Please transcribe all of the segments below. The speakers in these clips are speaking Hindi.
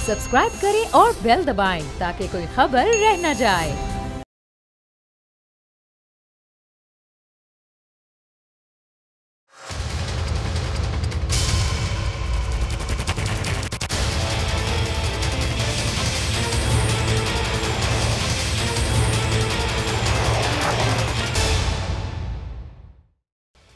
सब्सक्राइब करें और बेल दबाएं ताकि कोई खबर रह न जाए।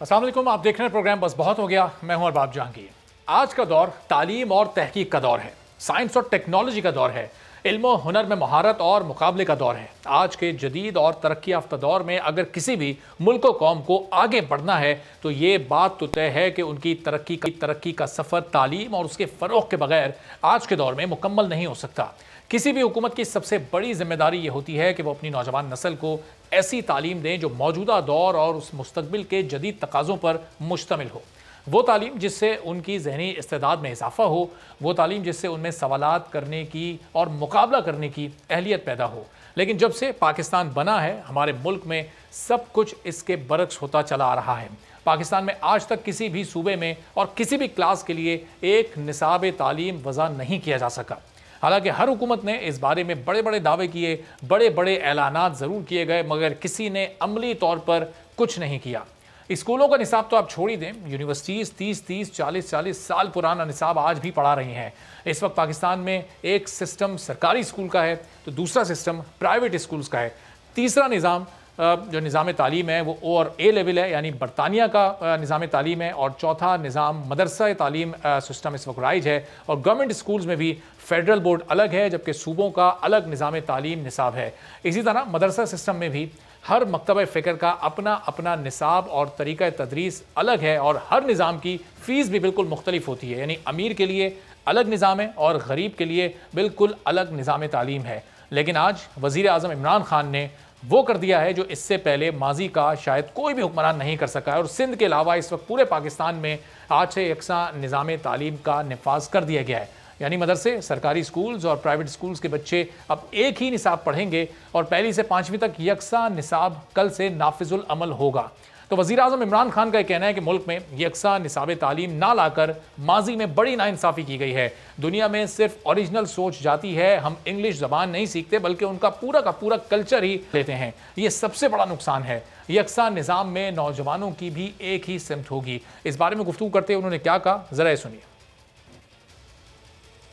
अस्सलाम वालेकुम, आप देख रहे हैं प्रोग्राम बस बहुत हो गया। मैं हूं अरबाब जहांगीर। आज का दौर तालीम और तहकीक का दौर है, साइंस और टेक्नोलॉजी का दौर है, इल्म और हुनर में महारत और मुकाबले का दौर है। आज के जदीद और तरक्की याफ्ता दौर में अगर किसी भी मुल्क और कौम को आगे बढ़ना है तो ये बात तो तय है कि उनकी तरक्की का सफ़र तालीम और उसके फ़रोग़ के बगैर आज के दौर में मुकम्मल नहीं हो सकता। किसी भी हुकूमत की सबसे बड़ी जिम्मेदारी ये होती है कि वो अपनी नौजवान नस्ल को ऐसी तालीम दें जो मौजूदा दौर और उस मुस्तकबिल के जदीद तकाज़ों पर मुश्तमिल हो। वो तालीम जिससे उनकी ज़हनी इस्तेदाद में इजाफा हो, वो तालीम जिससे उनमें सवालात करने की और मुकाबला करने की अहलियत पैदा हो। लेकिन जब से पाकिस्तान बना है हमारे मुल्क में सब कुछ इसके बरक्स होता चला आ रहा है। पाकिस्तान में आज तक किसी भी सूबे में और किसी भी क्लास के लिए एक निसाब तालीम वज़ा नहीं किया जा सका। हालांकि हर हुकूमत ने इस बारे में बड़े बड़े दावे किए, बड़े बड़े ऐलानात ज़रूर किए गए, मगर किसी ने अमली तौर पर कुछ नहीं किया। स्कूलों का निसाब तो आप छोड़ ही दें, यूनिवर्सिटीज़ 30-30, 40-40 साल पुराना निसाब आज भी पढ़ा रही हैं। इस वक्त पाकिस्तान में एक सिस्टम सरकारी स्कूल का है तो दूसरा सिस्टम प्राइवेट स्कूल्स का है। तीसरा निज़ाम जो निज़ाम तालीम है वो ओ और ए लेवल है, यानी बरतानिया का निज़ाम तालीम है, और चौथा निज़ाम मदरसा तालीम सिस्टम इस वक्त राइज है। और गवर्नमेंट स्कूल्स में भी फेडरल बोर्ड अलग है जबकि सूबों का अलग निज़ाम तालीम निसाब है। इसी तरह मदरसा सिस्टम में भी हर मकतब फ़िक्र का अपना अपना निसाब और तरीक़ा तदरीस अलग है, और हर निज़ाम की फ़ीस भी बिल्कुल मुख्तलिफ होती है। यानी अमीर के लिए अलग निज़ाम है और गरीब के लिए बिल्कुल अलग निज़ाम तालीम है। लेकिन आज वज़ीर आज़म इमरान खान ने वो कर दिया है जो इससे पहले माजी का शायद कोई भी हुक्मरान नहीं कर सका है, और सिंध के अलावा इस वक्त पूरे पाकिस्तान में आज से यकसा निज़ाम तालीम का नफाज कर दिया गया है। यानी मदरसे, सरकारी स्कूल्स और प्राइवेट स्कूल्स के बच्चे अब एक ही निसाब पढ़ेंगे और पहली से 5वीं तक यकसा निसाब कल से नाफिजुल अमल होगा। तो वज़ीर आज़म इमरान खान का कहना है कि मुल्क में यकसा निसाब तालीम ना लाकर माजी में बड़ी नाइंसाफ़ी की गई है। दुनिया में सिर्फ ओरिजिनल सोच जाती है, हम इंग्लिश ज़बान नहीं सीखते बल्कि उनका पूरा का पूरा कल्चर ही लेते हैं। ये सबसे बड़ा नुकसान है। यकसा निज़ाम में नौजवानों की भी एक ही सिमत होगी। इस बारे में गुफ्तगू करते उन्होंने क्या कहा, ज़रा सुनिए।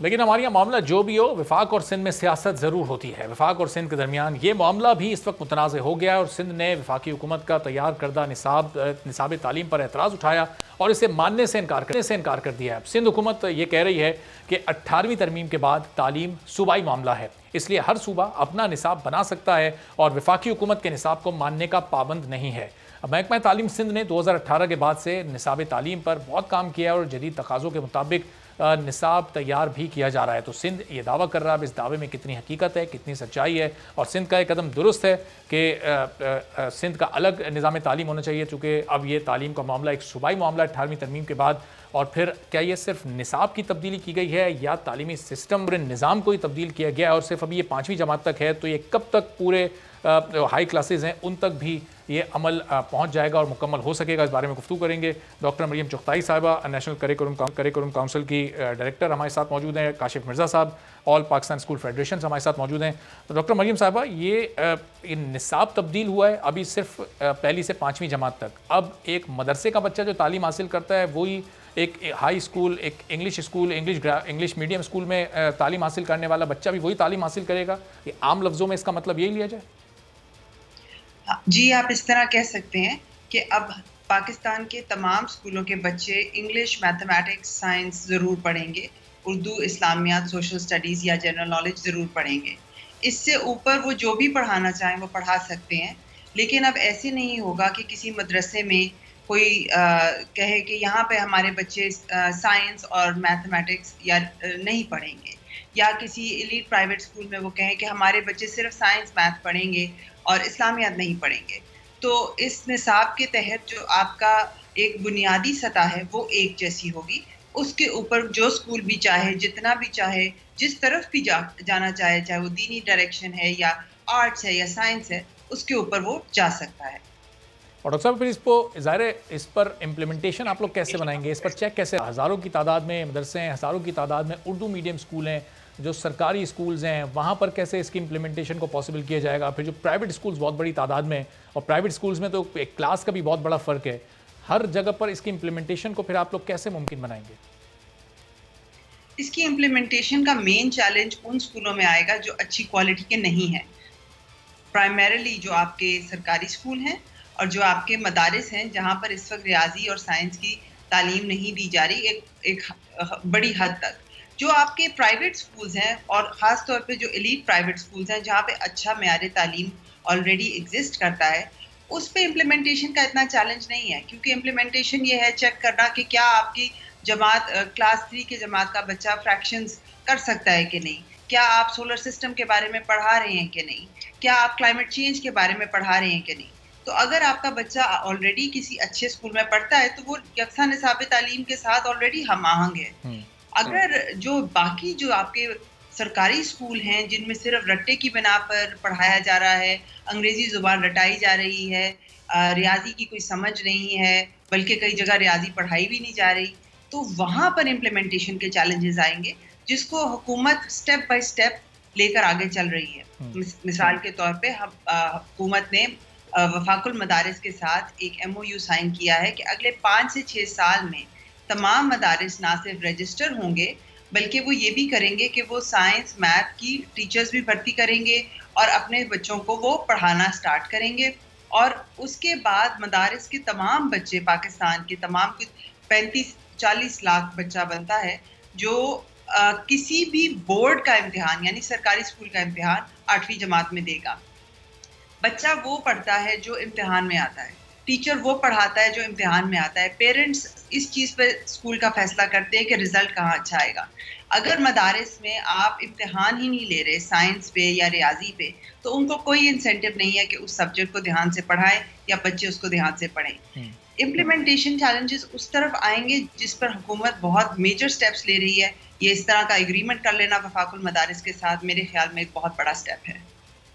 लेकिन हमारे यहाँ मामला जो भी हो, वफाक और सिंध में सियासत ज़रूर होती है। वफाक और सिंध के दरमियान ये मामला भी इस वक्त मुतनाज़ हो गया है और सिंध ने वफाकी हुकूमत का तैयार करदा निसाब तालीम पर एतराज़ उठाया और इसे मानने से इनकार कर दिया है। सिंध हुकूमत ये कह रही है कि 18वीं तरमीम के बाद तालीम सूबाई मामला है, इसलिए हर सूबा अपना निसाब बना सकता है और वफाकी हुकूमत के निसाब को मानने का पाबंद नहीं है। महकमा तालीम सिंध ने 2018 के बाद से निसाब तालीम पर बहुत काम किया और जदीद तकाज़ों के मुताबिक निसाब तैयार भी किया जा रहा है। तो सिंध ये दावा कर रहा है, अब इस दावे में कितनी हकीकत है, कितनी सच्चाई है, और सिंध का एक कदम दुरुस्त है कि सिंध का अलग निज़ाम तालीम होना चाहिए, चूँकि अब ये तालीम का मामला एक सूबाई मामला 18वीं तरमीम के बाद। और फिर क्या ये सिर्फ निसाब की तब्दीली की गई है या तालीमी सिस्टम पूरे निज़ाम को ही तब्दील किया गया है, और सिर्फ अभी ये 5वीं जमात तक है, तो ये कब तक पूरे हाई क्लासेस हैं उन तक भी ये अमल पहुंच जाएगा और मुकम्मल हो सकेगा। इस बारे में गुफ्तगू करेंगे। डॉक्टर मरियम चुगताई साहिबा, नेशनल करिकुलम काउंसिल की डायरेक्टर हमारे साथ मौजूद हैं। काशिफ मिर्ज़ा साहब, ऑल पाकिस्तान स्कूल फेडरेशन हमारे साथ मौजूद हैं। तो डॉक्टर मरियम साहिबा, ये निसाब तब्दील हुआ है अभी सिर्फ पहली से 5वीं जमात तक। अब एक मदरसे का बच्चा जो तालीम हासिल करता है वही एक हाई स्कूल, एक English school, English medium school में तालीम हासिल करने वाला बच्चा भी वही तालीम हासिल करेगा। ये आम लफ्ज़ों में इसका मतलब यही लिया जाए? जी, आप इस तरह कह सकते हैं कि अब पाकिस्तान के तमाम स्कूलों के बच्चे इंग्लिश, मैथमेटिक्स, साइंस ज़रूर पढ़ेंगे, उर्दू, इस्लामियात, सोशल स्टडीज़ या जनरल नॉलेज ज़रूर पढ़ेंगे। इससे ऊपर वो जो भी पढ़ाना चाहें वो पढ़ा सकते हैं। लेकिन अब ऐसे नहीं होगा कि किसी मदरसे में कोई कहे कि यहाँ पे हमारे बच्चे साइंस और मैथमेटिक्स या नहीं पढ़ेंगे, या किसी एलीट प्राइवेट स्कूल में वो कहें कि हमारे बच्चे सिर्फ साइंस मैथ पढ़ेंगे और इस्लामियात नहीं पढ़ेंगे। तो इस निसाब के तहत जो आपका एक बुनियादी सतह है वो एक जैसी होगी। उसके ऊपर जो स्कूल भी चाहे, जितना भी चाहे, जिस तरफ भी जाना चाहे, चाहे वो दीनी डायरेक्शन है या आर्ट्स है या साइंस है, उसके ऊपर वो जा सकता है। और डॉक्टर साहब, फिर इसको ज़ाहिर है इस पर इम्प्लीमेंटेशन आप लोग कैसे बनाएंगे, इस पर चेक कैसे? हज़ारों की तादाद में मदरसे हैं, हज़ारों की तादाद में उर्दू मीडियम स्कूल हैं, जो सरकारी स्कूल्स हैं वहाँ पर कैसे इसकी इम्प्लीमेंटेशन को पॉसिबल किया जाएगा, फिर जो प्राइवेट स्कूल्स बहुत बड़ी तादाद में, और प्राइवेट स्कूल्स में तो एक क्लास का भी बहुत बड़ा फ़र्क है, हर जगह पर इसकी इम्प्लीमेंटेशन को फिर आप लोग कैसे मुमकिन बनाएंगे? इसकी इम्प्लीमेंटेशन का मेन चैलेंज उन स्कूलों में आएगा जो अच्छी क्वालिटी के नहीं हैं। प्राइमरीली जो आपके सरकारी स्कूल हैं और जो आपके मदारिस हैं जहाँ पर इस वक्त रियाजी और साइंस की तालीम नहीं दी जा रही एक बड़ी हद तक। जो आपके प्राइवेट स्कूल्स हैं और ख़ास तौर पे जो एलीट प्राइवेट स्कूल्स हैं जहाँ पे अच्छा मेयार तालीम ऑलरेडी एग्जिस्ट करता है, उस पे इम्प्लीमेंटेशन का इतना चैलेंज नहीं है, क्योंकि इम्प्लीमेंटेशन ये है चेक करना कि क्या आपकी जमात क्लास 3 के जमात का बच्चा फ्रैक्शंस कर सकता है कि नहीं, क्या आप सोलर सिस्टम के बारे में पढ़ा रहे हैं कि नहीं, क्या आप क्लाइमेट चेंज के बारे में पढ़ा रहे हैं कि नहीं। तो अगर आपका बच्चा ऑलरेडी किसी अच्छे स्कूल में पढ़ता है तो वो यकसा निसाब तालीम के साथ ऑलरेडी हम आहंग है। अगर जो बाकी जो आपके सरकारी स्कूल हैं जिनमें सिर्फ रट्टे की बिना पर पढ़ाया जा रहा है, अंग्रेजी ज़ुबान रटाई जा रही है, रियाजी की कोई समझ नहीं है, बल्कि कई जगह रियाजी पढ़ाई भी नहीं जा रही, तो वहाँ पर इम्प्लीमेंटेशन के चैलेंजेस आएंगे जिसको हुकूमत स्टेप बाय स्टेप लेकर आगे चल रही है। मिसाल के तौर पे हुकूमत ने वफाकुल मदारिस के साथ एक MOU साइन किया है कि अगले 5 से 6 साल में तमाम मदारिस ना सिर्फ रजिस्टर होंगे बल्कि वो ये भी करेंगे कि वो साइंस मैथ की टीचर्स भी भर्ती करेंगे और अपने बच्चों को वो पढ़ाना स्टार्ट करेंगे। और उसके बाद मदारिस के तमाम बच्चे, पाकिस्तान के तमाम 35-40 लाख बच्चा बनता है जो किसी भी बोर्ड का इम्तिहान यानी सरकारी स्कूल का इम्तिहान 8वीं जमात में देगा। बच्चा वो पढ़ता है जो इम्तिहान में आता है, टीचर वो पढ़ाता है जो इम्तिहान में आता है, पेरेंट्स इस चीज़ पे स्कूल का फैसला करते हैं कि रिजल्ट कहाँ अच्छा आएगा। अगर मदारिस में आप इम्तिहान ही नहीं ले रहे साइंस पे या रियाजी पे, तो उनको कोई इंसेंटिव नहीं है कि उस सब्जेक्ट को ध्यान से पढ़ाएं या बच्चे उसको ध्यान से पढ़ें। इम्प्लीमेंटेशन चैलेंजेस उस तरफ आएंगे जिस पर हुकूमत बहुत मेजर स्टेप्स ले रही है। ये इस तरह का एग्रीमेंट कर लेना वफाकुल मदारिस के साथ मेरे ख्याल में एक बहुत बड़ा स्टेप है।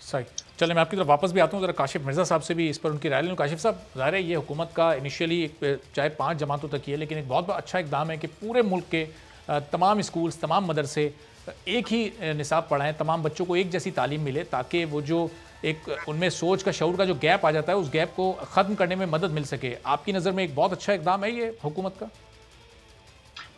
सही। चले मैं आपकी तरफ वापस भी आता हूँ, ज़रा काशिफ मिर्ज़ा साहब से भी इस पर उनकी राय लूँ। काशिफ साहब, ज़ाहिर है ये हुकूमत का इनिशियली चाहे 5 जमातों तक ही है, लेकिन एक बहुत अच्छा इकदाम है कि पूरे मुल्क के तमाम स्कूल्स, तमाम मदरसे एक ही निसाब पढ़ाएँ, तमाम बच्चों को एक जैसी तालीम मिले, ताकि वो जो एक उनमें सोच का, शऊर का जो गैप आ जाता है, उस गैप को ख़त्म करने में मदद मिल सके। आपकी नज़र में एक बहुत अच्छा इकदाम है ये हुकूमत का?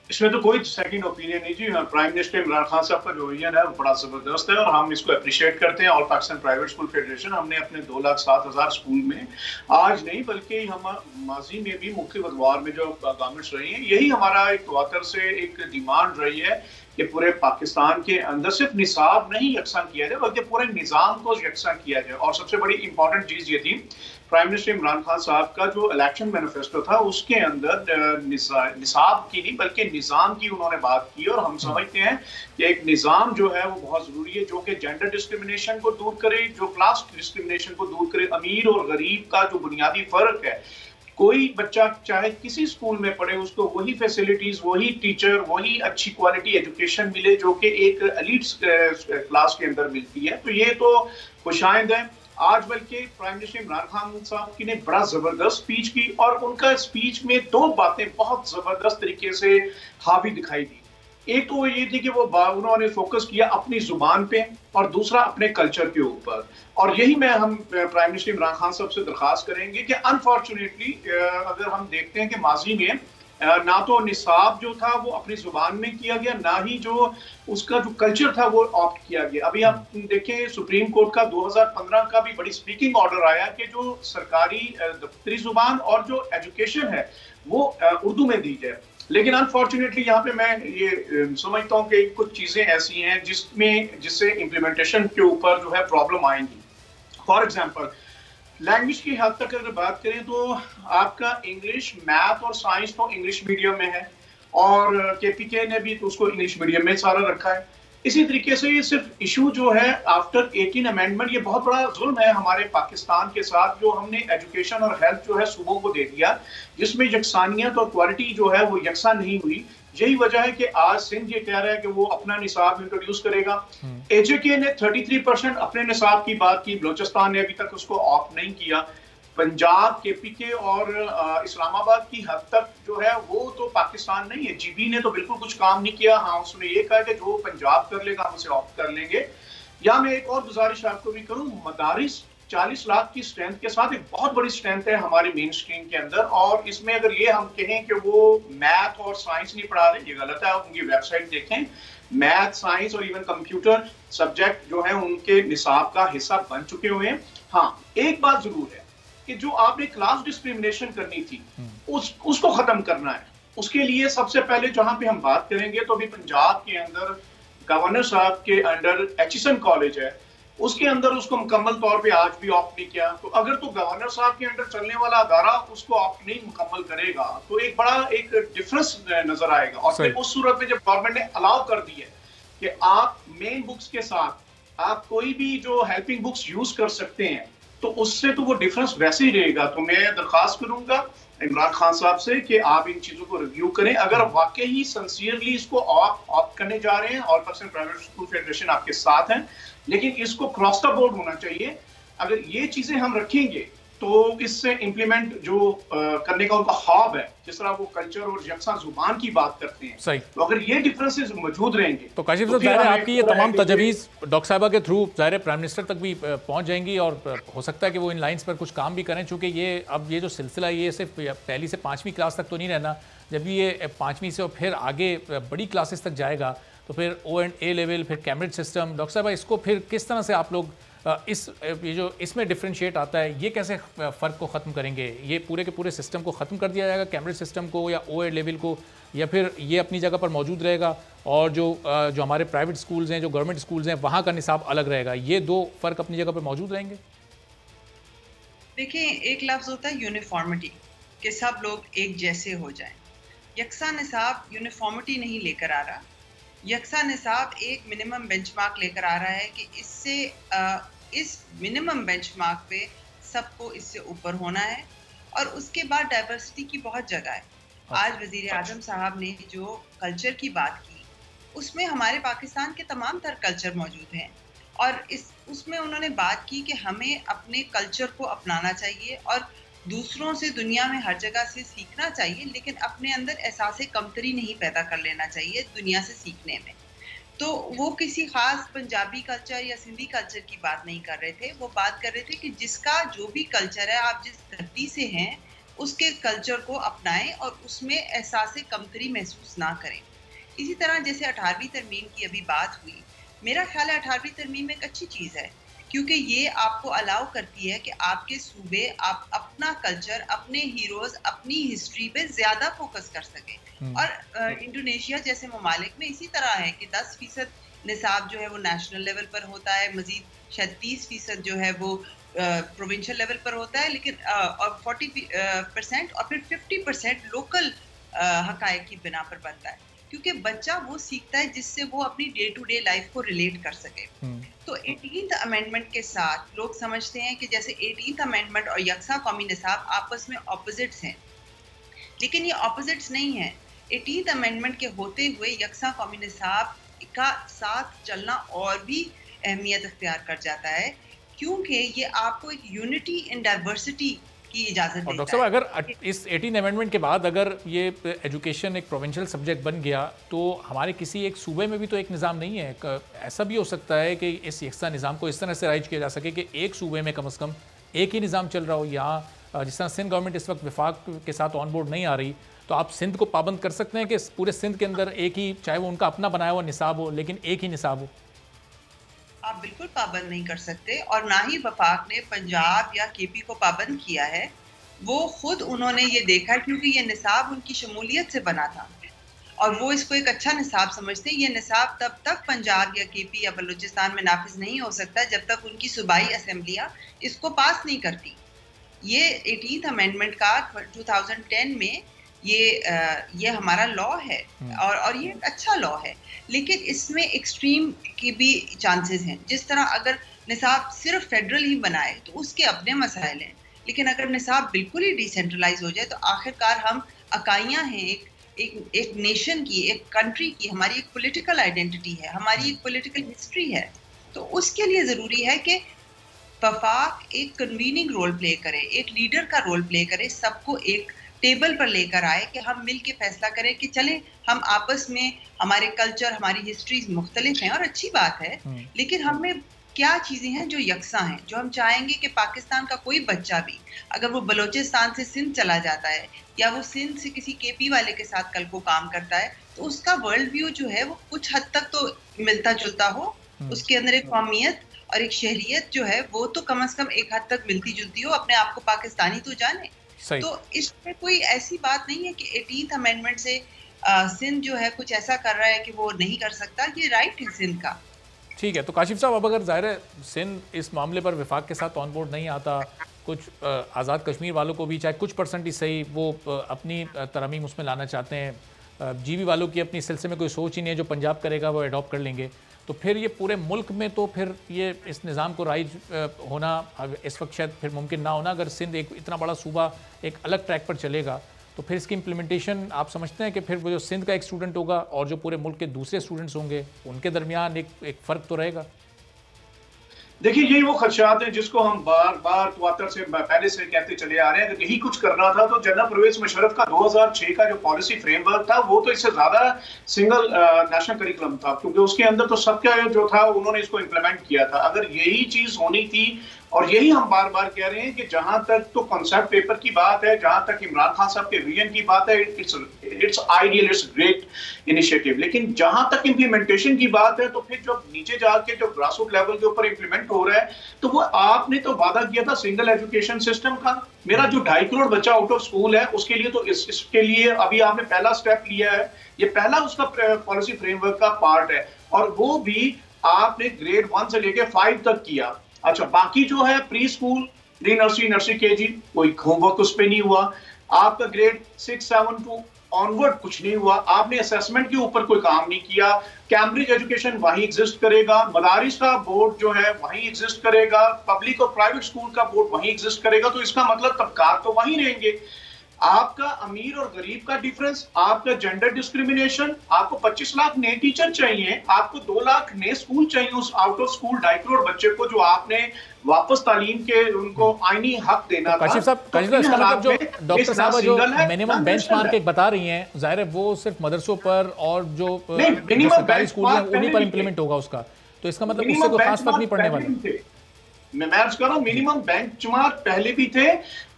इसमें तो कोई सेकंड ओपिनियन नहीं जी। प्राइम मिनिस्टर इमरान खान साहब का जो विजन है वो बड़ा ज़बरदस्त है और हम इसको अप्रिशिएट करते हैं। और पाकिस्तान प्राइवेट स्कूल फेडरेशन, हमने अपने 2,07,000 स्कूल में आज नहीं बल्कि हम माजी में भी मुख्तलिफ अदवार में जो गवर्नमेंट्स रही हैं, यही हमारा एक वातर से एक डिमांड रही है कि पूरे पाकिस्तान के अंदर सिर्फ निसाब नहीं यकसा किया जाए बल्कि पूरे निज़ाम को यकसा किया जाए। और सबसे बड़ी इंपॉर्टेंट चीज़ ये थी, प्राइम मिनिस्टर इमरान खान साहब का जो इलेक्शन मैनिफेस्टो था उसके अंदर निसाब की नहीं बल्कि निज़ाम की उन्होंने बात की। और हम समझते हैं कि एक निज़ाम जो है वो बहुत ज़रूरी है जो कि जेंडर डिस्क्रिमिनेशन को दूर करे, जो क्लास डिस्क्रिमिनेशन को दूर करे, अमीर और गरीब का जो बुनियादी फ़र्क है, कोई बच्चा चाहे किसी स्कूल में पढ़े उसको वही फैसिलिटीज, वही टीचर, वही अच्छी क्वालिटी एजुकेशन मिले जो कि एक एलीट क्लास के अंदर मिलती है। तो ये तो खुशाइंद है। आज बल्कि प्राइम मिनिस्टर इमरान खान साहब की ने बड़ा जबरदस्त स्पीच की और उनका स्पीच में 2 बातें बहुत जबरदस्त तरीके से हावी दिखाई दी। एक तो ये थी कि वो उन्होंने फोकस किया अपनी जुबान पे और दूसरा अपने कल्चर के ऊपर। और यही हम प्राइम मिनिस्टर इमरान खान साहब से दरख्वास्त करेंगे कि अनफॉर्चुनेटली अगर हम देखते हैं कि माजी में ना तो निसाब जो था वो अपनी जुबान में किया गया, ना ही जो उसका जो कल्चर था वो ऑप्ट किया गया। अभी आप देखें सुप्रीम कोर्ट का 2015 का भी बड़ी स्पीकिंग ऑर्डर आया कि जो सरकारी दफ्तरी जुबान और जो एजुकेशन है वो उर्दू में दी जाए। लेकिन अनफॉर्चुनेटली यहाँ पे मैं ये समझता हूँ कि कुछ चीज़ें ऐसी हैं जिससे इम्प्लीमेंटेशन के ऊपर जो है प्रॉब्लम आएंगी। फॉर एग्जाम्पल लैंग्वेज की हद तक अगर बात करें तो आपका इंग्लिश, मैथ और साइंस तो इंग्लिश मीडियम में है और KPK ने भी तो उसको इंग्लिश मीडियम में सारा रखा है। इसी तरीके से ये सिर्फ इशू जो है आफ्टर 18 अमेंडमेंट, ये बहुत बड़ा जुल्म है हमारे पाकिस्तान के साथ जो हमने एजुकेशन और हेल्थ जो है सूबों को दे दिया, जिसमें यकसानियत और क्वालिटी जो है वो यकसा नहीं हुई। यही वजह है कि आज सिंध ये कह रहा है कि वो अपना निसाब इंट्रोड्यूस करेगा। AJK ने 33% अपने निसाब की बात की, बलोचिस्तान ने अभी तक उसको ऑप्ट नहीं किया। पंजाब, केपीके और इस्लामाबाद की हद तक जो है वो तो पाकिस्तान नहीं है। जीबी ने तो बिल्कुल कुछ काम नहीं किया। हाँ, उसने ये कहा कि जो पंजाब कर लेगा हम उसे ऑप्ट कर लेंगे। या मैं एक और गुजारिश आपको भी करूं, मदारिस 40 लाख की स्ट्रेंथ के साथ एक बहुत बड़ी स्ट्रेंथ है हमारी मेन स्ट्रीम के अंदर, और इसमें अगर ये हम कहें कि वो मैथ और साइंस नहीं पढ़ा रहे, ये गलत है। आप उनकी वेबसाइट देखें, मैथ, साइंस और इवन कंप्यूटर सब्जेक्ट जो है उनके निसाब का हिस्सा बन चुके हुए हैं। हाँ, एक बात जरूर है कि जो आपने क्लास डिस्क्रिमिनेशन करनी थी उसको खत्म करना है। उसके लिए सबसे पहले जहां पे हम बात करेंगे तो अभी पंजाब के अंदर गवर्नर साहब के अंडर एचिसन कॉलेज है, उसके अंदर उसको मुकम्मल तौर पे आज भी ऑप्ट नहीं किया। तो अगर तो गवर्नर साहब के अंडर चलने वाला अदारा उसको ऑप्ट नहीं मुकम्मल करेगा तो एक बड़ा एक डिफरेंस नजर आएगा। और फिर उस सूरत में जब गवर्नमेंट ने अलाउ कर दी है कि आप मेन बुक्स के साथ आप कोई भी जो हेल्पिंग बुक्स यूज कर सकते हैं, तो उससे तो वो डिफरेंस वैसे ही रहेगा। तो मैं दरखास्त करूंगा इमरान खान साहब से कि आप इन चीजों को रिव्यू करें। अगर वाकई ही सिंसियरली इसको ऑप्ट करने जा रहे हैं, all Pakistan private school federation आपके साथ हैं, लेकिन इसको क्रॉस द बोर्ड होना चाहिए। अगर ये चीजें हम रखेंगे तो इससे इम्प्लीमेंट जो करने का उनका ख्वाब है, जिस तरह वो कल्चर और यकसा जुबान की बात करते हैं, सही, तो अगर ये डिफरेंसेस मौजूद रहेंगे तो काशिफ साहब ज़ाहिर है आपकी ये तमाम तजवीज़ डॉक्टर साहिबा के थ्रू ज़ाहिर प्राइम मिनिस्टर तक भी पहुंच जाएंगी और हो सकता है कि वो इन लाइंस पर कुछ काम भी करें, चूँकि ये अब ये जो सिलसिला ये सिर्फ पहली से 5वीं क्लास तक तो नहीं रहना, जब ये 5वीं से और फिर आगे बड़ी क्लासेस तक जाएगा तो फिर O&A लेवल, फिर कैम्ब्रिज सिस्टम, डॉक्टर साहब इसको फिर किस तरह से आप लोग ये जो इसमें डिफरेंशिएट आता है, ये कैसे फ़र्क को ख़त्म करेंगे? ये पूरे के पूरे सिस्टम को ख़त्म कर दिया जाएगा, कैम्ब्रिज सिस्टम को या O&A लेवल को, या फिर ये अपनी जगह पर मौजूद रहेगा और जो हमारे प्राइवेट स्कूल्स हैं, जो गवर्नमेंट स्कूल्स हैं, वहाँ का निसाब अलग रहेगा? ये दो फ़र्क अपनी जगह पर मौजूद रहेंगे? देखिए, एक लफ्ज़ होता है यूनिफॉर्मिटी, कि सब लोग एक जैसे हो जाएं। यकसा निसाब यूनिफॉर्मिटी नहीं लेकर आ रहा, यकसा निसाब एक मिनिमम बेंचमार्क लेकर आ रहा है कि इससे इस मिनिमम बेंचमार्क पे सबको इससे ऊपर होना है। और उसके बाद डाइवर्सिटी की बहुत जगह है। आज वज़ीर आज़म साहब ने जो कल्चर की बात की, उसमें हमारे पाकिस्तान के तमाम तर कल्चर मौजूद हैं, और उसमें उन्होंने बात की कि हमें अपने कल्चर को अपनाना चाहिए और दूसरों से दुनिया में हर जगह से सीखना चाहिए, लेकिन अपने अंदर एहसास कमतरी नहीं पैदा कर लेना चाहिए दुनिया से सीखने में। तो वो किसी खास पंजाबी कल्चर या सिंधी कल्चर की बात नहीं कर रहे थे, वो बात कर रहे थे कि जिसका जो भी कल्चर है, आप जिस धरती से हैं उसके कल्चर को अपनाएं और उसमें एहसास कमतरी महसूस ना करें। इसी तरह जैसे 18वीं तरमीम की अभी बात हुई, मेरा ख्याल है 18वीं तरमीम एक अच्छी चीज़ है, क्योंकि ये आपको अलाउ करती है कि आपके सूबे आप अपना कल्चर, अपने हीरोज, अपनी हिस्ट्री पे ज़्यादा फोकस कर सकें। और इंडोनेशिया जैसे ममालिक में इसी तरह है कि 10% निसाब जो है वो नेशनल लेवल पर होता है, मजीद शायद 30% जो है वो प्रोविंशियल लेवल पर होता है, लेकिन और 40% और फिर 50% लोकल हकायक की बिना पर बनता है, क्योंकि बच्चा वो सीखता है जिससे वो अपनी डे टू डे लाइफ को रिलेट कर सके। तो 18th अमेंडमेंट के साथ लोग समझते हैं कि जैसे 18th अमेंडमेंट और यकसा कौमी निसाब आपस में ऑपोजिट्स हैं, लेकिन ये ऑपोजिट्स नहीं है। 18th अमेंडमेंट के होते हुए यकसा कौमी निसाब का साथ चलना और भी अहमियत इख्तियार कर जाता है, क्योंकि ये आपको एक यूनिटी इन डाइवर्सिटी की इजाज़त देता है। और डॉक्टर साहब, अगर इस 18 अमेंडमेंट के बाद अगर ये एजुकेशन एक प्रोविंशियल सब्जेक्ट बन गया तो हमारे किसी एक सूबे में भी तो एक निज़ाम नहीं है। ऐसा भी हो सकता है कि इस यकसा निज़ाम को इस तरह से राइज किया जा सके कि एक सूबे में कम से कम एक ही निज़ाम चल रहा हो। यहाँ जिस तरह सिंध गवर्नमेंट इस वक्त विफाक के साथ ऑन बोर्ड नहीं आ रही, तो आप सिंध को पाबंद कर सकते हैं कि पूरे सिंध के अंदर एक ही, चाहे वो उनका अपना बनाया हुआ निसाब हो, लेकिन एक ही निसाब हो? आप बिल्कुल पाबंद नहीं कर सकते, और ना ही वफाक ने पंजाब या केपी को पाबंद किया है। वो खुद उन्होंने ये देखा है, क्योंकि ये निसाब उनकी शमूलियत से बना था और वो इसको एक अच्छा निसाब समझते हैं। ये निसाब तब तक पंजाब या केपी या बलूचिस्तान में नाफिज नहीं हो सकता जब तक उनकी सूबाई असम्बलियाँ इसको पास नहीं करती। ये 18th अमेंडमेंट का 2010 में ये हमारा लॉ है और ये अच्छा लॉ है, लेकिन इसमें एक्सट्रीम की भी चांसेस हैं। जिस तरह अगर निसाब सिर्फ फेडरल ही बनाए तो उसके अपने मसाइल हैं, लेकिन अगर निसाब बिल्कुल ही डिसेंट्रलाइज हो जाए तो आखिरकार हम अकाइयाँ हैं एक नेशन की, एक कंट्री की। हमारी एक पॉलिटिकल आइडेंटिटी है, हमारी एक पॉलिटिकल हिस्ट्री है। तो उसके लिए ज़रूरी है कि वफाक एक कन्वीनिंग रोल प्ले करे, एक लीडर का रोल प्ले करे, सबको एक टेबल पर लेकर आए कि हम मिल के फैसला करें कि चले हम आपस में, हमारे कल्चर, हमारी हिस्ट्रीज मुख्तलिफ हैं और अच्छी बात है, लेकिन हमें क्या चीज़ें हैं जो यकसा हैं, जो हम चाहेंगे कि पाकिस्तान का कोई बच्चा भी अगर वो बलोचिस्तान से सिंध चला जाता है या वो सिंध से किसी केपी वाले के साथ कल को काम करता है, तो उसका वर्ल्ड व्यू जो है वो कुछ हद तक तो मिलता जुलता हो, उसके अंदर एक कौमियत और एक शहरियत जो है वो तो कम से कम एक हद तक मिलती जुलती हो, अपने आप को पाकिस्तानी तो जाने। तो इसमें कोई ऐसी बात नहीं है कि 18th अमेंडमेंट से सिंध जो है कुछ ऐसा कर रहा है कि वो नहीं कर सकता, ये राइट है सिंध का। ठीक है, तो काशिफ साहब अब अगर ज़ाहिर है सिंध इस मामले पर विफाक के साथ ऑन बोर्ड नहीं आता, कुछ आज़ाद कश्मीर वालों को भी चाहे कुछ परसेंट ही सही वो अपनी तरमीम उसमें लाना चाहते हैं, जीबी वालों की अपनी सिलसिले में कोई सोच ही नहीं है, जो पंजाब करेगा वो अडॉप्ट कर लेंगे, तो फिर ये पूरे मुल्क में तो फिर ये इस निज़ाम को राइज होना इस वक्त शायद फिर मुमकिन ना होना। अगर सिंध एक इतना बड़ा सूबा एक अलग ट्रैक पर चलेगा तो फिर इसकी इम्प्लीमेंटेशन आप समझते हैं कि फिर वो जो सिंध का एक स्टूडेंट होगा और जो पूरे मुल्क के दूसरे स्टूडेंट्स होंगे उनके दरमियान एक फ़र्क तो रहेगा? देखिए, यही वो खदशात हैं जिसको हम बार बार तवातर से पहले से कहते चले आ रहे हैं। अगर यही कुछ करना था तो जनरल परवेज मुशर्रफ का 2006 का जो पॉलिसी फ्रेमवर्क था वो तो इससे ज्यादा सिंगल नेशनल करिकुलम था, क्योंकि उसके अंदर तो सबका जो था उन्होंने इसको इम्प्लीमेंट किया था। अगर यही चीज होनी थी, और यही हम बार बार कह रहे हैं कि जहां तक तो कॉन्सेप्ट पेपर की बात है, जहां तक इमरान खान साहब के विजन की बात है, it's ideal, it's great initiative, लेकिन जहां तक इम्प्लीमेंटेशन की बात है तो फिर जब नीचे जाके जो ग्रासरूट लेवल के ऊपर इम्प्लीमेंट हो रहा है, तो वो आपने तो वादा किया था सिंगल एजुकेशन सिस्टम का। मेरा जो 2.5 करोड़ बच्चा आउट ऑफ स्कूल है उसके लिए तो इसके लिए अभी आपने पहला स्टेप लिया है, ये पहला उसका पॉलिसी फ्रेमवर्क का पार्ट है, और वो भी आपने ग्रेड 1 से लेके 5 तक किया। अच्छा, बाकी जो है pre school, pre nursery, nursery KG, कोई होमवर्क उस पे नहीं हुआ। आपका ग्रेड 6, 7 टू ऑनवर्ड कुछ नहीं हुआ। आपने असेसमेंट के ऊपर कोई काम नहीं किया। कैम्ब्रिज एजुकेशन वहीं एग्जिस्ट करेगा, मदारिस का बोर्ड जो है वहीं एग्जिस्ट करेगा, पब्लिक और प्राइवेट स्कूल का बोर्ड वहीं एग्जिस्ट करेगा, तो इसका मतलब तबकात तो वहीं रहेंगे। आपका अमीर और गरीब का डिफरेंस, आपका जेंडर डिस्क्रिमिनेशन, आपको 25 लाख नए टीचर चाहिए, आपको 2 लाख नए स्कूल चाहिए उस आउट ऑफ स्कूल 2.5 करोड़ बच्चे को जो आपने वापस तालीम के उनको आईनी हक देना था। काशिफ साहब, इसका मतलब जो डॉक्टर साहब जो मिनिमम बेंचमार्क एक बता रही हैं, जाहिर है वो सिर्फ मदरसों पर और जो सरकारी स्कूल हैं उन्हीं पर इंप्लीमेंट होगा उसका, तो इसका मतलब उससे कोई खास फर्क नहीं पड़ने वाला। मैं अर्ज कर रहा हूं, मिनिमम बेंचमार्क पहले भी थे,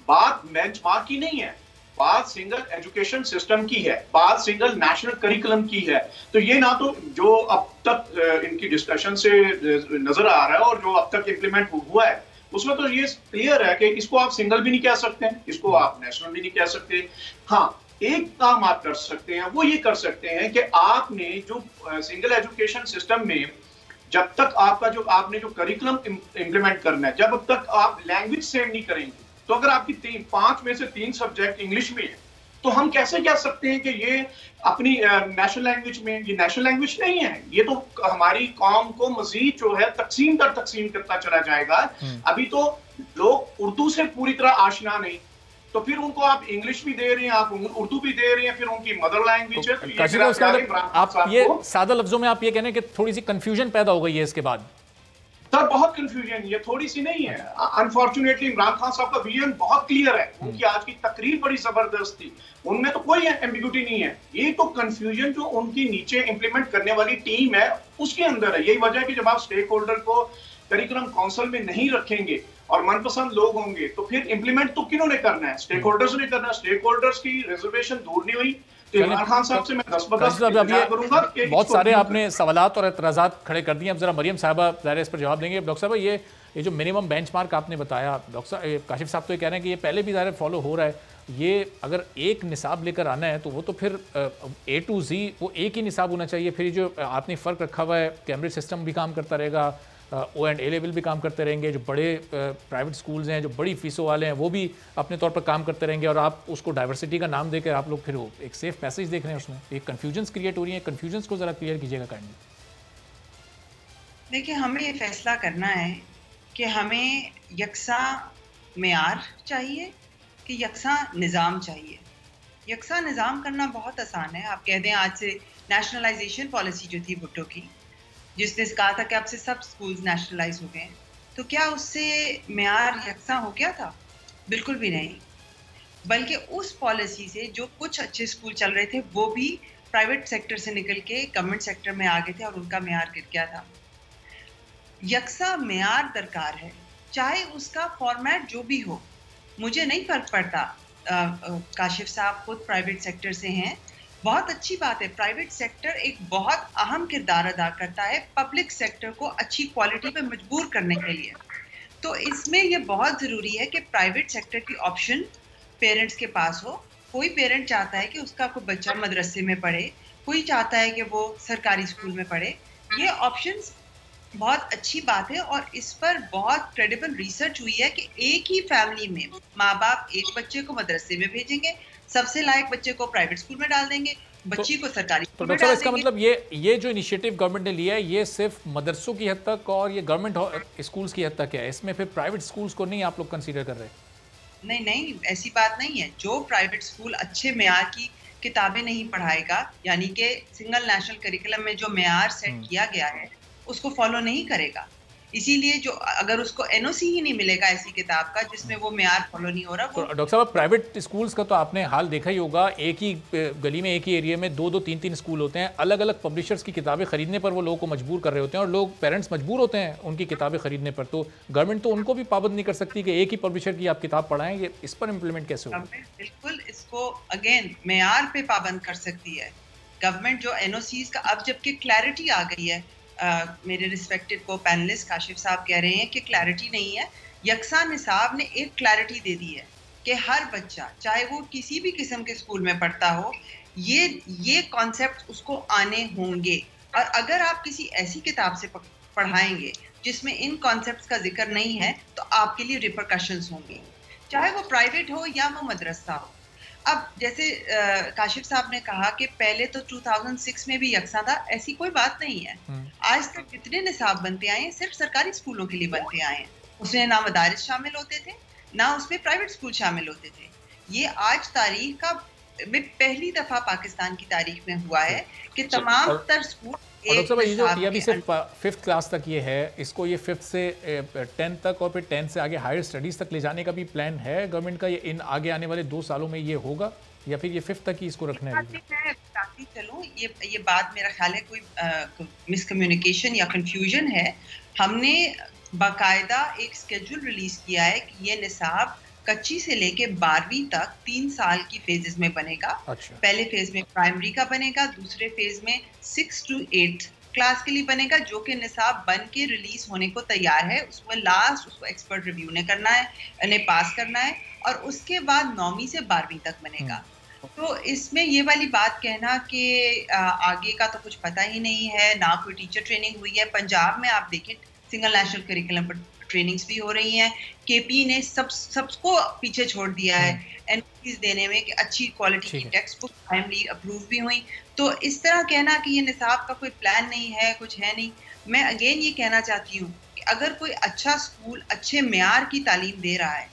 बात बेंचमार्क की नहीं है, बात सिंगल एजुकेशन सिस्टम की है, बात सिंगल नेशनल करिकुलम की है। तो ये ना तो जो अब तक इनकी डिस्कशन से नजर आ रहा है और जो अब तक इंप्लीमेंट हुआ है उसमें तो ये क्लियर है कि इसको आप सिंगल भी नहीं कह सकते, इसको आप नेशनल भी नहीं कह सकते। हाँ, एक काम आप कर सकते हैं, वो ये कर सकते हैं कि आपने जो सिंगल एजुकेशन सिस्टम में जब तक आपका जो आपने जो करिकुलम इंप्लीमेंट करना है, जब तक आप लैंग्वेज सेम नहीं करेंगे, तो अगर आपकी 5 में से 3 सब्जेक्ट इंग्लिश में है तो हम कैसे कह सकते हैं कि ये अपनी नेशनल लैंग्वेज में, ये नेशनल लैंग्वेज नहीं है, ये तो हमारी कौम को मजीद जो है तकसीम करता चला जाएगा। अभी तो लोग उर्दू से पूरी तरह आशना नहीं, तो फिर उनको आप इंग्लिश भी दे रहे हैं, आप उर्दू भी दे रहे हैं, फिर उनकी मदर लैंग्वेज है। तो आप ये सादा लफ्जों में आप ये कहने कि थोड़ी सी कंफ्यूजन पैदा हो गई है इसके बाद? सर, बहुत कंफ्यूजन, ये थोड़ी सी नहीं है। अनफॉर्चुनेटली इमरान खान साहब का विजन बहुत क्लियर है, उनकी आज की तकरीर बड़ी जबरदस्त थी, उनमें तो कोई एम्बिग्यूटी नहीं है। ये तो कंफ्यूजन जो उनकी नीचे इंप्लीमेंट करने वाली टीम है उसके अंदर है। यही वजह है कि जब आप स्टेक होल्डर को करिकुलम काउंसिल में नहीं रखेंगे और मनपसंद लोग होंगे तो फिर इंप्लीमेंट तो किन्होंने करना है? स्टेक होल्डर्स ने करना है। स्टेक होल्डर्स की रिजर्वेशन दूर नहीं हुई। बहुत सारे आपने सवालात और एतराज़ात खड़े कर दिए, अब जरा मरियम साहबा ज़ाहिर इस पर जवाब देंगे। डॉक्टर साहब, ये जो मिनिमम बेंचमार्क आपने बताया, डॉक्टर साहब काशिफ साहब तो ये कह रहे हैं कि ये पहले भी ज़ाहिर फॉलो हो रहा है, ये अगर एक निसाब लेकर आना है तो वो तो फिर A to Z वो एक ही निसाब होना चाहिए। फिर जो आपने फ़र्क रखा हुआ है, कैम्ब्रिज सिस्टम भी काम करता रहेगा, O&A लेवल भी काम करते रहेंगे, जो बड़े प्राइवेट स्कूल्स हैं जो बड़ी फीसों वाले हैं वो भी अपने तौर पर काम करते रहेंगे, और आप उसको डाइवर्सिटी का नाम देकर आप लोग फिर वो एक सेफ पैसेज देख रहे हैं, उसमें एक कन्फ्यूजन्स क्रिएट हो रही है। कन्फ्यूजन्स को ज़रा क्लियर कीजिएगा काइंडली। देखिए, हमें ये फैसला करना है कि हमें यकसा मेयार चाहिए कि यकसा निज़ाम चाहिए। यकसा निज़ाम करना बहुत आसान है। आप कह दें आज से नेशनलाइजेशन पॉलिसी जो थी भुट्टो की, जिसने कहा था कि अब से सब स्कूल्स नेशनलाइज हो गए हैं, तो क्या उससे मेयार यकसा हो गया था? बिल्कुल भी नहीं। बल्कि उस पॉलिसी से जो कुछ अच्छे स्कूल चल रहे थे वो भी प्राइवेट सेक्टर से निकल के गवर्नमेंट सेक्टर में आ गए थे और उनका मेयार गिर गया था। यकसा मेयार दरकार है, चाहे उसका फॉर्मेट जो भी हो। मुझे नहीं फर्क पड़ता। काशिफ साहब खुद प्राइवेट सेक्टर से हैं, बहुत अच्छी बात है। प्राइवेट सेक्टर एक बहुत अहम किरदार अदा करता है पब्लिक सेक्टर को अच्छी क्वालिटी पे मजबूर करने के लिए। तो इसमें यह बहुत ज़रूरी है कि प्राइवेट सेक्टर की ऑप्शन पेरेंट्स के पास हो। कोई पेरेंट चाहता है कि उसका कोई बच्चा मदरसे में पढ़े, कोई चाहता है कि वो सरकारी स्कूल में पढ़े। ये ऑप्शंस बहुत अच्छी बात है और इस पर बहुत क्रेडिबल रिसर्च हुई है कि एक ही फैमिली में माँ बाप एक बच्चे को मदरसे में भेजेंगे, सबसे लायक बच्चे को प्राइवेट स्कूल में डाल देंगे, बच्ची को सरकारी स्कूल में डाल इसका देंगे। मतलब ये जो इनिशिएटिव गवर्नमेंट ने लिया है ये सिर्फ मदरसों की हद तक और ये गवर्नमेंट स्कूल्स की हद तक है, इसमें फिर प्राइवेट स्कूल्स को नहीं आप लोग कंसीडर कर रहे? नहीं नहीं, ऐसी बात नहीं है। जो प्राइवेट स्कूल अच्छे मेयार की किताबें नहीं पढ़ाएगा, यानी कि सिंगल नेशनल करिकुलम में जो मेयार सेट किया गया है उसको फॉलो नहीं करेगा, इसीलिए जो अगर उसको एनओसी ही नहीं मिलेगा ऐसी किताब का जिसमें वो मेयार फॉलो नहीं हो रहा। तो डॉक्टर साहब प्राइवेट स्कूल्स का तो आपने हाल देखा ही होगा, एक ही गली में एक ही एरिया में दो दो तीन तीन स्कूल होते हैं, अलग अलग पब्लिशर्स की किताबें खरीदने पर वो लोगों को मजबूर कर रहे होते हैं और लोग पेरेंट्स मजबूर होते हैं उनकी किताबें खरीदने पर। तो गवर्नमेंट तो उनको भी पाबंद नहीं कर सकती कि एक ही पब्लिशर की आप किताब पढ़ाएं, ये इस पर इम्प्लीमेंट कैसे होगा? बिल्कुल इसको अगेन मेयार पे पाबंद कर सकती है गवर्नमेंट। जो एनओसीज का अब जबकि क्लैरिटी आ गई है, मेरे रिस्पेक्टेड को पैनलिस्ट काशिफ साहब कह रहे हैं कि क्लैरिटी नहीं है। यकसा निसाब ने एक क्लैरिटी दे दी है कि हर बच्चा चाहे वो किसी भी किस्म के स्कूल में पढ़ता हो ये कॉन्सेप्ट उसको आने होंगे। और अगर आप किसी ऐसी किताब से पढ़ाएंगे जिसमें इन कॉन्सेप्ट्स का जिक्र नहीं है तो आपके लिए रिपरकशंस होंगे, चाहे वो प्राइवेट हो या वो मदरसा हो। अब जैसे काशिफ साहब ने कहा कि पहले तो 2006 में भी यकसा था, ऐसी कोई बात नहीं है। आज तक जितने निसाब बनते आए हैं सिर्फ सरकारी स्कूलों के लिए बनते आए हैं, उसमें ना मदारिस शामिल होते थे ना उसमें प्राइवेट स्कूल शामिल होते थे। ये आज तारीख का में पहली दफा पाकिस्तान की तारीख में हुआ है कि तमाम तर स्कूल ये अभी सिर्फ 5th क्लास तक ये है, इसको ये 5th से 10th तक और फिर 10th से आगे हायर स्टडीज़ तक ले जाने का भी प्लान है गवर्नमेंट का। ये इन आगे आने वाले 2 सालों में ये होगा या फिर ये 5th तक ही इसको रखना है? चलो ये बात मेरा ख्याल है कोई मिसकम्युनिकेशन या कंफ्यूजन है। हमने बाकायदा एक स्केड्यूल रिलीज किया है कि ये निसाब कच्ची से लेके 12वीं तक 3 साल की फेजेस में बनेगा। अच्छा। पहले फेज में प्राइमरी का बनेगा, दूसरे फेज में 6 to 8 क्लास के लिए बनेगा, जो कि निसाब बन के रिलीज होने को तैयार है। उसमें लास्ट उसको एक्सपर्ट रिव्यू ने करना है, इन्हें पास करना है और उसके बाद 9वीं से 12वीं तक बनेगा। तो इसमें ये वाली बात कहना कि आगे का तो कुछ पता ही नहीं है, ना कोई टीचर ट्रेनिंग हुई है। पंजाब में आप देखें सिंगल नेशनल करिकुलम पर ट्रेनिंग्स भी हो रही हैं। केपी ने सबको पीछे छोड़ दिया है एनओसीज देने में कि अच्छी क्वालिटी की टेक्स्ट बुक टाइमली अप्रूव भी हुई। तो इस तरह कहना कि ये निसाब का कोई प्लान नहीं है, कुछ है नहीं। मैं अगेन ये कहना चाहती हूँ कि अगर कोई अच्छा स्कूल अच्छे मेयार की तालीम दे रहा है,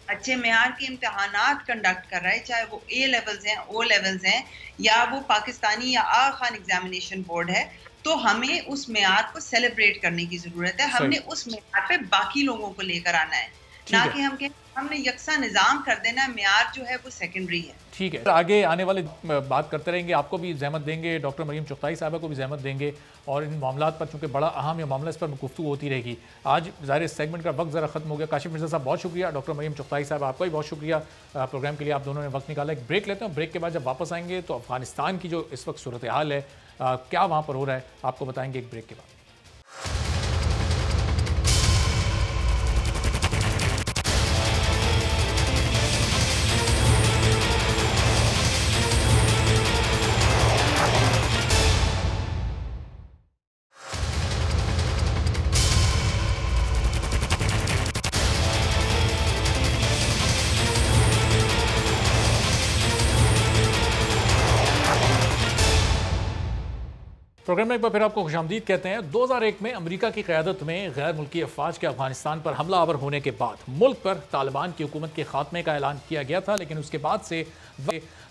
अच्छे मेयार के इम्तिहानात कंडक्ट कर रहा है, चाहे वो ए लेवल्स हैं, ओ लेवल्स हैं या वो पाकिस्तानी या आगा खान एग्जामिनेशन बोर्ड है, तो हमें उस मेयार को सेलिब्रेट करने की जरूरत है। हमने उस मेयार पे बाकी लोगों को लेकर आना है, ना कि हम कहें हमने यकसा निज़ाम कर देना है, मेयार जो है वो सेकेंडरी है। ठीक है, आगे आने वाले बात करते रहेंगे, आपको भी जहमत देंगे, डॉक्टर मरीम चुगताई साहबा को भी जहमत देंगे और इन मामलात पर चूँकि बड़ा अहम ये मामला, इस पर गुफ्तगू होती रहेगी। आज ज़ाहिर इस सेगमेंट का वक्त ज़रा खत्म हो गया। काशिफ मिर्ज़ा साहब बहुत शुक्रिया, डॉक्टर मरीम चुगताई साहब आपका भी बहुत शुक्रिया प्रोग्राम के लिए, आप दोनों ने वक्त निकाला। एक ब्रेक लेते हैं, ब्रेक के बाद जब वापस आएंगे तो अफगानिस्तान की जो इस वक्त सूरत हाल है, क्या वहाँ पर हो रहा है, आपको बताएंगे एक ब्रेक के बाद। प्रोग्राम में एक बार फिर आपको खुशामदीद कहते हैं। 2001 में अमेरिका की क़यादत में गैर मुल्की अफवाज के अफगानिस्तान पर हमलावर होने के बाद मुल्क पर तालिबान की हुकूमत के खात्मे का ऐलान किया गया था, लेकिन उसके बाद से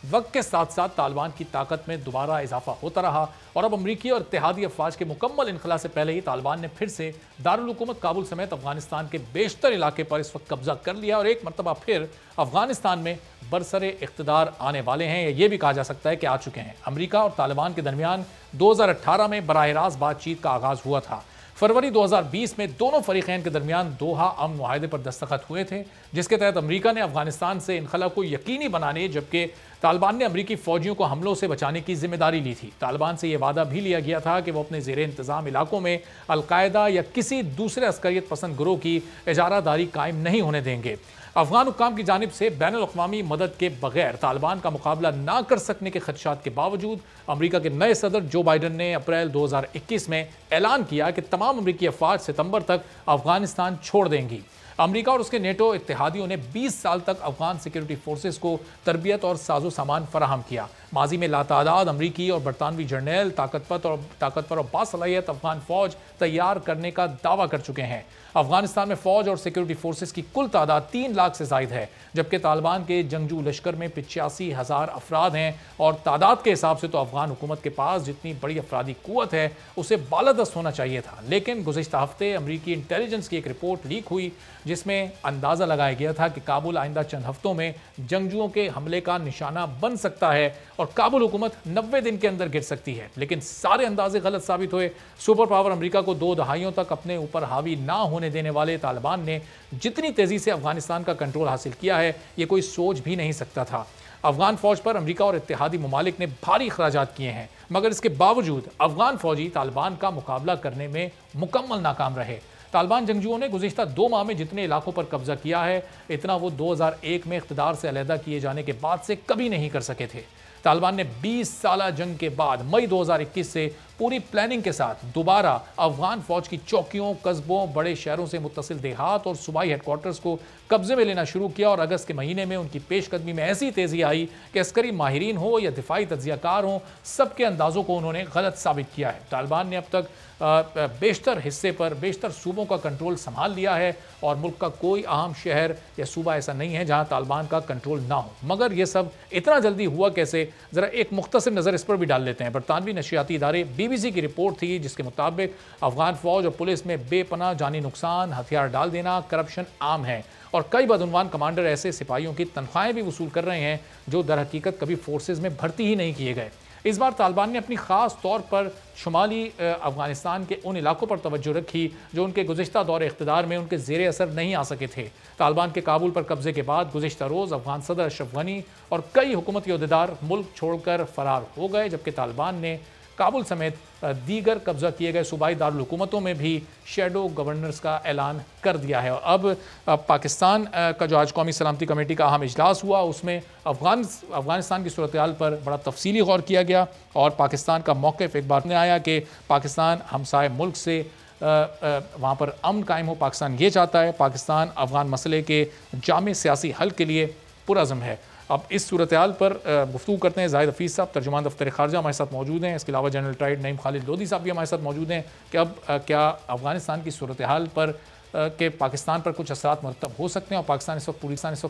वक्त के साथ साथ तालिबान की ताकत में दोबारा इजाफा होता रहा। और अब अमरीकी और इत्तेहादी अफवाज के मुकम्मल इनखला से पहले ही तालिबान ने फिर से दारुल हुकूमत काबुल समेत अफगानिस्तान के बेशतर इलाके पर इस वक्त कब्जा कर लिया और एक मरतबा फिर अफगानिस्तान में बरसरे इख्तिदार आने वाले हैं। ये भी कहा जा सकता है कि आ चुके हैं। अमरीका और तालिबान के दरमियान 2018 में बराह रास्त बातचीत का आगाज हुआ था। फरवरी 2020 में दोनों फरीकैन के दरमियान दोहा अमन मुआहदे पर दस्तखत हुए थे, जिसके तहत अमरीका ने अफगानिस्तान से इनखला को यकीनी बनाने जबकि तालिबान ने अमरीकी फौजियों को हमलों से बचाने की जिम्मेदारी ली थी। तालिबान से यह वादा भी लिया गया था कि वो अपने ज़ेरे इंतज़ाम इलाकों में अलकायदा या किसी दूसरे अस्करियत पसंद गिरोह की इजारादारी कायम नहीं होने देंगे। अफगान हुक्काम की जानिब से बैनुल-अक़वामी मदद के बगैर तालिबान का मुकाबला ना कर सकने के खदशात के बावजूद अमरीका के नए सदर जो बाइडन ने अप्रैल 2021 में ऐलान किया कि तमाम अमरीकी अफवाज सितंबर तक अफगानिस्तान छोड़ देंगी। अमरीका और उसके नेटो इत्तेहादियों ने 20 साल तक अफगान सिक्योरिटी फोर्सेस को तरबियत और साजो सामान फराहम किया। माजी में लातादाद अमरीकी और बरतानवी जर्नैल ताकतवर और बासलाहियत अफगान फौज तैयार करने का दावा कर चुके हैं। अफगानिस्तान में फौज और सिक्योरिटी फोर्सेस की कुल तादाद 3 लाख से जायद है, जबकि तालिबान के जंगजू लश्कर में 85,000 अफराद हैं और तादाद के हिसाब से तो अफगान हुकूमत के पास जितनी बड़ी अफरादी कुव्वत है उसे बालादस्त होना चाहिए था। लेकिन गुज़िश्ता हफ्ते अमरीकी इंटेलिजेंस की एक रिपोर्ट लीक हुई जिसमें अंदाज़ा लगाया गया था कि काबुल आइंदा चंद हफ्तों में जंगजुओं के हमले का निशाना बन सकता है और काबुल हुकूमत 90 दिन के अंदर गिर सकती है। लेकिन सारे अंदाजे गलत साबित हुए। सुपर पावर अमरीका को 2 दहाइयों तक अपने ऊपर हावी ना होने देने वाले तालिबान ने जितनी तेजी से अफगानिस्तान का कंट्रोल हासिल किया है ये कोई सोच भी नहीं सकता था। अफगान फौज पर अमरीका और इत्तेहादी ममालिक ने भारी अखराजात किए हैं, मगर इसके बावजूद अफगान फौजी तालिबान का मुकाबला करने में मुकम्मल नाकाम रहे। तालिबान जंगजुओं ने गुज़िश्ता 2 माह में जितने इलाकों पर कब्जा किया है इतना वो 2001 में इख्तिदार से अलहदा किए जाने के बाद से कभी नहीं कर सके थे। तालिबान ने 20 साल जंग के बाद मई 2021 से पूरी प्लानिंग के साथ दोबारा अफगान फौज की चौकियों, कस्बों, बड़े शहरों से मुत्तसिल देहात और सूबाई हेडक्वार्टर्स को कब्जे में लेना शुरू किया और अगस्त के महीने में उनकी पेशकदमी में ऐसी तेजी आई कि अस्करी माहिरीन हो या दिफाई तज्जियाकार हों, सबके अंदाजों को उन्होंने गलत साबित किया है। तालिबान ने अब तक बेशतर हिस्से पर बेशतर सूबों का कंट्रोल संभाल लिया है और मुल्क का कोई अहम शहर या सूबा ऐसा नहीं है जहां तालिबान का कंट्रोल ना हो। मगर यह सब इतना जल्दी हुआ कैसे, ज़रा एक मुख्तसर नज़र इस पर भी डाल लेते हैं। बरतानवी नशियाती इदारे BBC की रिपोर्ट थी जिसके मुताबिक अफगान फौज और पुलिस में बेपनाह जानी नुकसान, हथियार डाल देना, करप्शन आम है और कई बदउनवान कमांडर ऐसे सिपाहियों की तनख्वाहें भी वसूल कर रहे हैं जो दर हकीकत कभी फोर्सेज में भर्ती ही नहीं किए गए। इस बार तालिबान ने अपनी ख़ास तौर पर शुमाली अफगानिस्तान के उन इलाकों पर तवज्जो रखी जो उनके गुज़िश्ता दौर इख्तिदार में उनके ज़ेरे असर नहीं आ सके थे। तालिबान के काबुल पर कब्जे के बाद गुज़िश्ता रोज़ अफगान सदर अशरफ गनी और कई हुकूमती अहदेदार मुल्क छोड़कर फरार हो गए, जबकि तालिबान ने काबुल समेत दीगर कब्जा किए गए सूबाई दारुल हुकूमतों में भी शेडो गवर्नर्स का ऐलान कर दिया है। और अब पाकिस्तान का जो आज कौमी सलामती कमेटी का अहम इजलास हुआ उसमें अफगानिस्तान की सूरत हाल पर बड़ा तफसीली गौर किया गया और पाकिस्तान का मौक़िफ़ एक बार में आया कि पाकिस्तान हमसाए मुल्क से वहाँ पर अमन कायम हो। पाकिस्तान ये चाहता है, पाकिस्तान अफगान मसले के जामे सियासी हल के लिए पुरज़म है। अब इस सूरत हाल पर गुफ्तगू करते हैं। जाहिद हफीज़ साहब तर्जुमान दफ्तर ख़ारजा हमारे साथ मौजूद हैं। इसके अलावा जनरल ट्राइड नईम खालिद लोधी साहब भी हमारे साथ मौजूद हैं कि अब क्या अफगानिस्तान की सूरत हाल पर के पाकिस्तान पर कुछ असरात मरतब हो सकते हैं और पाकिस्तान इस वक्त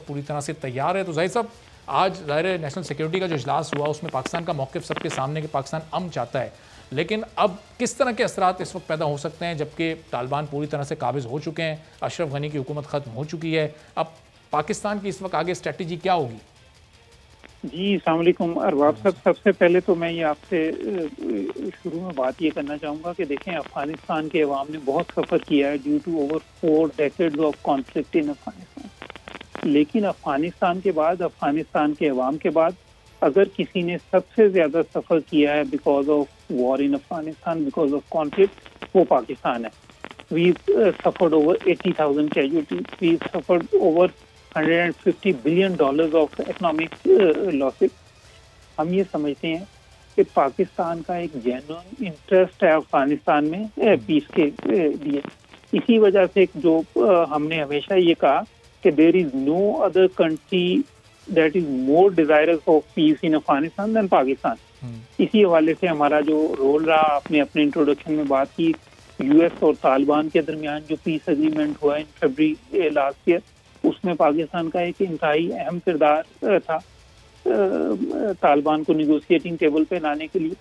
पूरी तरह से तैयार है। तो जाहिद साहब, आज ज़ाहिर नेशनल सिक्योरिटी का जो इजलास हुआ उसमें पाकिस्तान का मौक़िफ़ सबके सामने कि पाकिस्तान अमन चाहता है, लेकिन अब किस तरह के असरात इस वक्त पैदा हो सकते हैं जबकि तालिबान पूरी तरह से काबिज़ हो चुके हैं, अशरफ गनी की हुकूमत ख़त्म हो चुकी है। अब पाकिस्तान की इस वक्त आगे स्ट्रेटजी क्या होगी? जी, अस्सलाम वालेकुम अरबाब साहब। सबसे पहले तो मैं ये आपसे शुरू में बात ये करना चाहूँगा कि देखें, अफगानिस्तान के अवाम ने बहुत सफ़र किया है due to over 4 decades of conflict in Afghanistan. लेकिन अफगानिस्तान के बाद, अफगानिस्तान के अवाम के बाद अगर किसी ने सबसे ज़्यादा सफ़र किया है because of war in Afghanistan, because of conflict, वो पाकिस्तान है। We suffered over 80,000 casualties, we suffered over $150 billion of economic losses. हम ये समझते हैं कि पाकिस्तान का एक जेन्युइन इंटरेस्ट है अफगानिस्तान में पीस के लिए। इसी वजह से जो हमने हमेशा ये कहा कि there is no other country that is more desirous of peace in Afghanistan than Pakistan. इसी हवाले से हमारा जो रोल रहा, आपने अपने इंट्रोडक्शन में बात की, US और तालिबान के दरमियान जो पीस एग्रीमेंट हुआ इन फरवरी लास्ट ईयर, उसमें पाकिस्तान का एक इंतहाई अहम किरदार था तालिबान को निगोशिएटिंग टेबल पे लाने के लिए।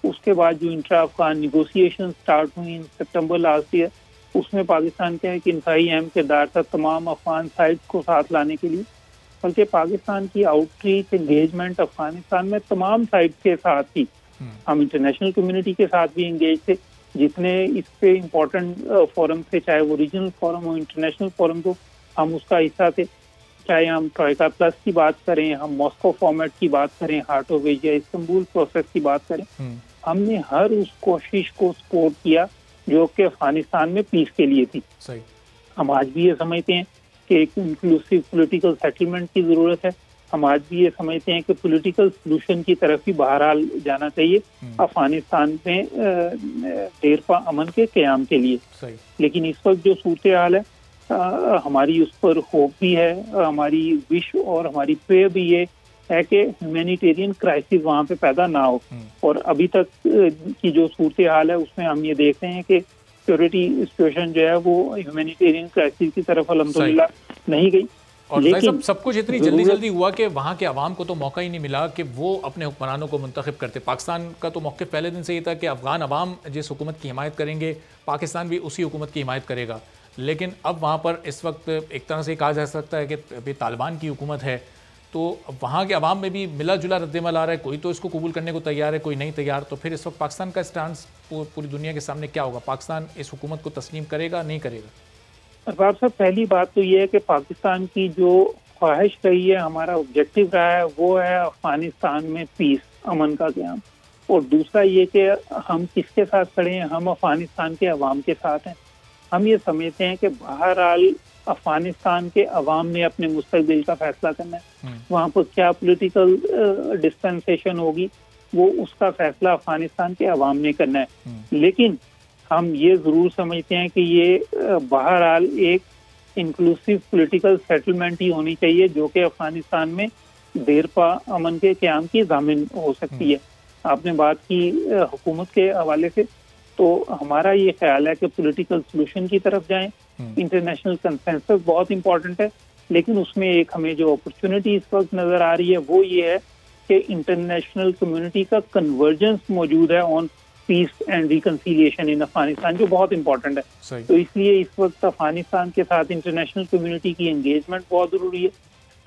उसके बाद जो इंट्रा अफगान निगोसिएशन स्टार्ट हुई इन सितंबर लास्ट ईयर, उसमें पाकिस्तान का एक इंतहाई अहम किरदार था तमाम अफगान साइड्स को साथ लाने के लिए। बल्कि पाकिस्तान की आउटरीच एंगेजमेंट अफगानिस्तान में तमाम साइड्स के साथ थी। हम इंटरनेशनल कम्युनिटी के साथ भी एंगेज थे, जितने इस पे इम्पोर्टेंट फोरम थे, चाहे वो रीजनल फोरम हो, इंटरनेशनल फोरम हो, हम उसका हिस्सा थे। चाहे हम ट्रोइका प्लस की बात करें, हम मॉस्को फॉर्मेट की बात करें, heart of Asia Istanbul process की बात करें, हमने हर उस कोशिश को सपोर्ट किया जो कि अफगानिस्तान में पीस के लिए थी। सही। हम आज भी ये समझते हैं कि एक इंक्लूसिव पॉलिटिकल सेटलमेंट की जरूरत है। हम आज भी ये समझते हैं कि पॉलिटिकल सोल्यूशन की तरफ ही बहरहाल जाना चाहिए अफगानिस्तान में देरपा अमन के क़याम के लिए। सही। लेकिन इस वक्त जो सूरत हाल है, हमारी उस पर होप भी है, हमारी विश और हमारी प्रेयर भी ये है कि ह्यूमैनिटेरियन क्राइसिस वहाँ पे पैदा ना हो। और अभी तक की जो सूरत हाल है उसमें हम ये देख रहे हैं कि सिक्योरिटी सिचुएशन जो है वो ह्यूमैनिटेरियन क्राइसिस की तरफ अल्हम्दुलिल्लाह नहीं गई। और लेकिन सब कुछ इतनी जल्दी हुआ कि वहाँ के अवाम को तो मौका ही नहीं मिला कि वो अपने हुक्मरानों को मुंतखब करते। पाकिस्तान का तो मौक़िफ़ पहले दिन से ये था कि अफ़गान अवाम जिस हुकूमत की हिमायत करेंगे, पाकिस्तान भी उसी हुकूमत की हिमायत करेगा। लेकिन अब वहाँ पर इस वक्त एक तरह से कहा जा सकता है कि अभी तालिबान की हुकूमत है, तो वहाँ के अवाम में भी मिला जुला रद्दमल आ रहा है। कोई तो इसको कबूल करने को तैयार है, कोई नहीं तैयार। तो फिर इस वक्त पाकिस्तान का स्टांस पूरी दुनिया के सामने क्या होगा? पाकिस्तान इस हुकूमत को तस्लीम करेगा, नहीं करेगा? अरबाब साहब, पहली बात तो ये है कि पाकिस्तान की जो ख्वाहिश रही है, हमारा ऑब्जेक्टिव रहा है, वो है अफगानिस्तान में पीस, अमन का क़याम। और दूसरा ये कि हम किसके साथ खड़े हैं, हम अफगानिस्तान के अवाम के साथ हैं। हम ये समझते हैं कि बहरहाल अफगानिस्तान के अवाम ने अपने मुस्तकबिल का फैसला करना है। वहाँ पर क्या पॉलिटिकल डिस्पेंसेशन होगी, वो उसका फैसला अफगानिस्तान के अवाम ने करना है। लेकिन हम ये ज़रूर समझते हैं कि ये बहरहाल एक इंक्लूसिव पॉलिटिकल सेटलमेंट ही होनी चाहिए जो कि अफगानिस्तान में देरपा अमन के क़याम की ज़ामिन हो सकती है। आपने बात की हुकूमत के हवाले से, तो हमारा ये ख्याल है कि पॉलिटिकल सोल्यूशन की तरफ जाएं। इंटरनेशनल कंसेंसस बहुत इंपॉर्टेंट है, लेकिन उसमें एक हमें जो अपॉर्चुनिटी इस वक्त नज़र आ रही है वो ये है कि इंटरनेशनल कम्युनिटी का कन्वर्जेंस मौजूद है ऑन पीस एंड रिकन्सिलिएशन इन अफगानिस्तान, जो बहुत इंपॉर्टेंट है। तो इसलिए इस वक्त अफगानिस्तान के साथ इंटरनेशनल कम्युनिटी की एंगेजमेंट बहुत ज़रूरी है।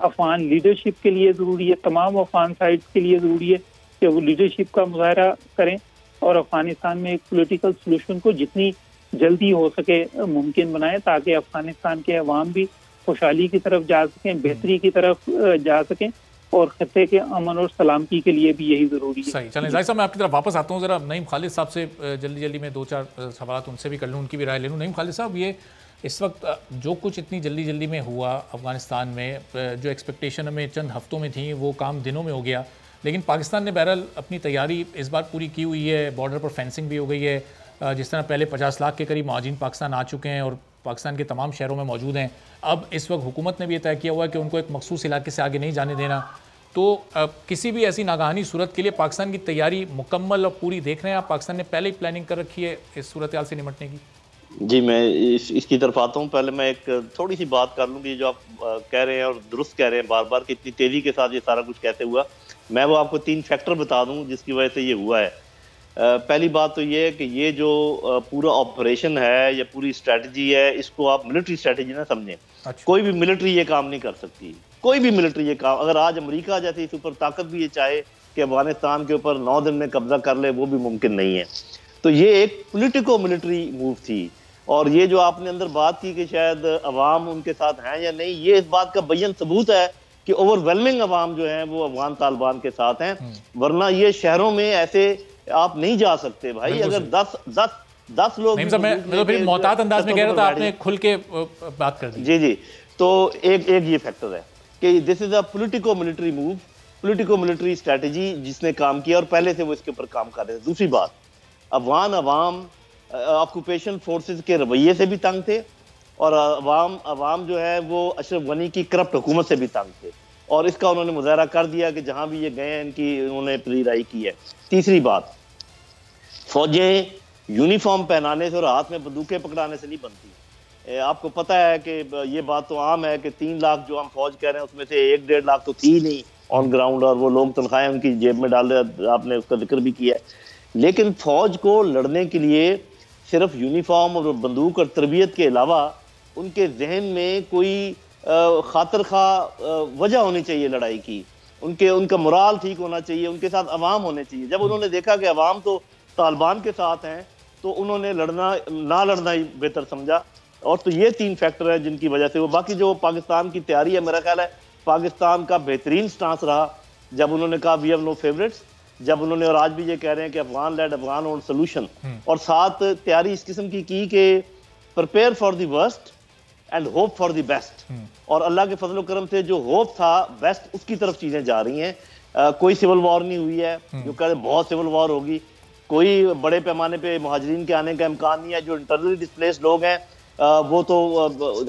अफगान लीडरशिप के लिए ज़रूरी है, तमाम अफगान साइड्स के लिए ज़रूरी है कि वो लीडरशिप का मुजाहरा करें और अफगानिस्तान में एक पॉलिटिकल सोल्यूशन को जितनी जल्दी हो सके मुमकिन बनाए, ताकि अफगानिस्तान के अवाम भी खुशहाली की तरफ जा सकें, बेहतरी की तरफ जा सकें, और खत्ते के अमन और सलामती के लिए भी यही ज़रूरी है। सही। चलें ज़ाहिर साहब, मैं आपकी तरफ वापस आता हूँ। ज़रा नईम खालिद साहब से जल्दी में दो चार सवाल उनसे भी कर लूँ, उनकी भी राय ले लूँ। नईम खालिद साहब, ये इस वक्त जो कुछ इतनी जल्दी में हुआ अफ़गानिस्तान में, जो एक्सपेक्टेशन हमें चंद हफ्तों में थी वो काम दिनों में हो गया। लेकिन पाकिस्तान ने बहरहाल अपनी तैयारी इस बार पूरी की हुई है, बॉर्डर पर फेंसिंग भी हो गई है। जिस तरह पहले 50 लाख के करीब महाजिन पाकिस्तान आ चुके हैं और पाकिस्तान के तमाम शहरों में मौजूद हैं। अब इस वक्त हुकूमत ने भी ये तय किया हुआ है कि उनको एक मखसूस इलाके से आगे नहीं जाने देना। तो किसी भी ऐसी नागहानी सूरत के लिए पाकिस्तान की तैयारी मुकम्मल और पूरी देख रहे हैं आप? पाकिस्तान ने पहले ही प्लानिंग कर रखी है इस सूरत हाल से निपटने की? जी, मैं इसकी तरफ आता हूँ। पहले मैं एक थोड़ी सी बात कर लूँगी, जो आप कह रहे हैं और दुरुस्त कह रहे हैं बार बार कि इतनी तेज़ी के साथ ये सारा कुछ कैसे हुआ। मैं वो आपको 3 फैक्टर बता दूँ जिसकी वजह से ये हुआ है। पहली बात तो ये है कि ये जो पूरा ऑपरेशन है या पूरी स्ट्रैटेजी है, इसको आप मिलिट्री स्ट्रैटेजी ना समझें। अच्छा। कोई भी मिलिट्री ये काम नहीं कर सकती, कोई भी मिलिट्री ये काम। अगर आज अमेरिका जैसी सुपर ताकत भी ये चाहे कि अफगानिस्तान के ऊपर 9 दिन में कब्जा कर ले, वो भी मुमकिन नहीं है। तो ये एक पॉलिटिको मिलिट्री मूव थी। और ये जो आपने अंदर बात की कि शायद अवाम उनके साथ हैं या नहीं, ये इस बात का बयन सबूत है कि ओवरवेलमिंग अवाम जो है वो अफगान तालिबान के साथ हैं। वरना ये शहरों में ऐसे आप नहीं जा सकते भाई। अगर 10 लोग, मैं फिर मोहतात अंदाज में कह रहा था, आपने खुल के बात कर दी। जी। तो एक ये फैक्टर है कि this is a politico military move, politico military strategy जिसने काम किया और पहले से वो इसके ऊपर काम कर रहे थे। दूसरी बात, अफगान अवाम ऑक्यूपेशन फोर्सेस के रवैये से भी तंग थे और अवाम जो है वो अशरफ गनी की करप्ट हुकूमत से भी तंग थे, और इसका उन्होंने मुजाहरा कर दिया कि जहां भी ये गए हैं इनकी उन्होंने पलीराई की है। तीसरी बात, फौजें यूनिफॉर्म पहनाने से और हाथ में बंदूकें पकड़ाने से नहीं बनती। आपको पता है कि ये बात तो आम है कि 3 लाख जो हम फौज कह रहे हैं उसमें से 1-1.5 लाख तो थी नहीं ऑन ग्राउंड, और वो लोग तनख्वाहें उनकी जेब में डाल रहे, आपने उसका जिक्र भी किया है। लेकिन फौज को लड़ने के लिए सिर्फ यूनिफॉर्म और बंदूक और तरबियत के अलावा उनके जहन में कोई खातिर खा वजह होनी चाहिए लड़ाई की, उनका मोराल ठीक होना चाहिए, उनके साथ अवाम होने चाहिए। जब उन्होंने देखा कि अवाम तो तालिबान के साथ हैं तो उन्होंने ना लड़ना ही बेहतर समझा। और तो ये 3 फैक्टर है जिनकी वजह से वो, बाकी जो पाकिस्तान की तैयारी है, मेरा ख्याल है पाकिस्तान का बेहतरीन स्टांस रहा जब उन्होंने कहा वी हैव नो फेवरेट्स, जब उन्होंने, और आज भी ये कह रहे हैं कि Afghan led Afghan own solution, और साथ तैयारी इस किस्म की कि prepare for the worst and hope for the best. और अल्लाह के फजल करम से जो होप था बेस्ट, उसकी तरफ चीजें जा रही हैं। कोई सिविल वॉर नहीं हुई है, जो कहते बहुत सिविल वॉर होगी, कोई बड़े पैमाने पे मुहाजिरीन के आने का इम्कान नहीं है। जो इंटरनली डिस्प्लेस्ड लोग हैं वो तो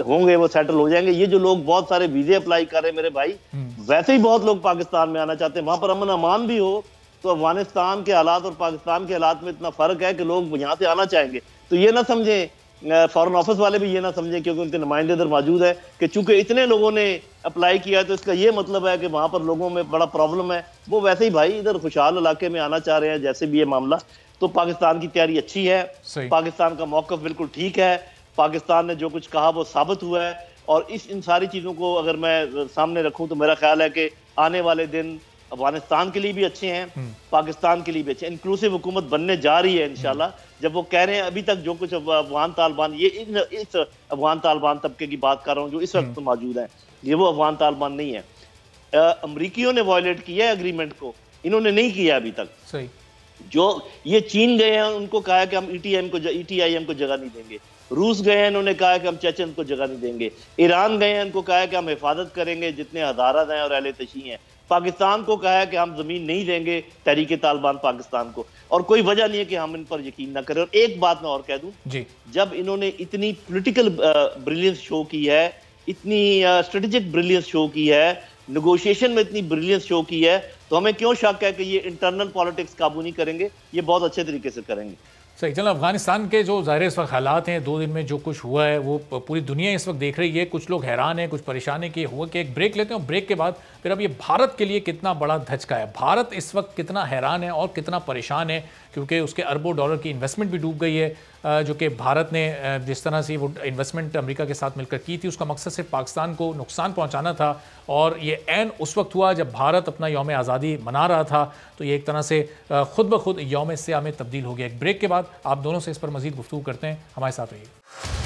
होंगे, वो सेटल हो जाएंगे। ये जो लोग बहुत सारे वीजे अप्लाई कर रहे हैं मेरे भाई, वैसे ही बहुत लोग पाकिस्तान में आना चाहते हैं, वहां पर अमन अमान भी हो, तो अफगानिस्तान के हालात और पाकिस्तान के हालात में इतना फर्क है कि लोग यहाँ से आना चाहेंगे। तो ये ना समझें, फॉरेन ऑफिस वाले भी ये ना समझें, क्योंकि उनके नुमाइंदे इधर मौजूद है, कि चूंकि इतने लोगों ने अप्लाई किया है तो इसका ये मतलब है कि वहां पर लोगों में बड़ा प्रॉब्लम है। वो वैसे ही भाई इधर खुशहाल इलाके में आना चाह रहे हैं, जैसे भी ये मामला। तो पाकिस्तान की तैयारी अच्छी है, पाकिस्तान का मौकफ बिल्कुल ठीक है, पाकिस्तान ने जो कुछ कहा वो साबित हुआ है। और इन सारी चीज़ों को अगर मैं सामने रखूं तो मेरा ख्याल है कि आने वाले दिन अफगानिस्तान के लिए भी अच्छे हैं, पाकिस्तान के लिए भी अच्छे। इंक्लूसिव हुकूमत बनने जा रही है इंशाल्लाह। जब वो कह रहे हैं अभी तक जो कुछ अफगान तालिबान, ये इस अफगान तालिबान तबके की बात कर रहा हूँ जो इस वक्त मौजूद है, ये वो अफगान तालिबान नहीं है। अमरीकियों ने वायलेट किया है एग्रीमेंट को, इन्होंने नहीं किया अभी तक। सही। जो ये चीन गए हैं उनको कहा है कि हम ETIM को जगह नहीं देंगे, रूस गए हैं उन्होंने कहा है कि हम चेचन को जगह नहीं देंगे, ईरान गए हैं उनको कहा है कि हम हिफाजत करेंगे जितने हज़ारत हैं और अहले तशी हैं, पाकिस्तान को कहा है कि हम जमीन नहीं देंगे तहरीक तालिबान पाकिस्तान को, और कोई वजह नहीं है कि हम इन पर यकीन ना करें। और एक बात मैं और कह दूं जी, जब इन्होंने इतनी पॉलिटिकल ब्रिलियंस शो की है, इतनी स्ट्रेटेजिक ब्रिलियंस शो की है, नेगोशिएशन में इतनी ब्रिलियंस शो की है, तो हमें क्यों शक है कि ये इंटरनल पॉलिटिक्स काबू नहीं करेंगे, ये बहुत अच्छे तरीके से करेंगे। सही। चलो, अफगानिस्तान के जो ज़ाहिर इस वक्त हालात हैं, 2 दिन में जो कुछ हुआ है वो पूरी दुनिया इस वक्त देख रही है, कुछ लोग हैरान हैं, कुछ परेशान हैं कि हुआ कि एक ब्रेक लेते हैं और ब्रेक के बाद फिर अब ये भारत के लिए कितना बड़ा धचका है, भारत इस वक्त कितना हैरान है और कितना परेशान है, क्योंकि उसके अरबों डॉलर की इन्वेस्टमेंट भी डूब गई है, जो कि भारत ने जिस तरह से वो इन्वेस्टमेंट अमेरिका के साथ मिलकर की थी, उसका मकसद सिर्फ पाकिस्तान को नुकसान पहुंचाना था, और ये ऐन उस वक्त हुआ जब भारत अपना यौम आज़ादी मना रहा था। तो ये एक तरह से खुद ब खुद यौम सियाम में तब्दील हो गया। एक ब्रेक के बाद आप दोनों से इस पर मज़ीद गुफ्तगू करते हैं, हमारे साथ रहिए।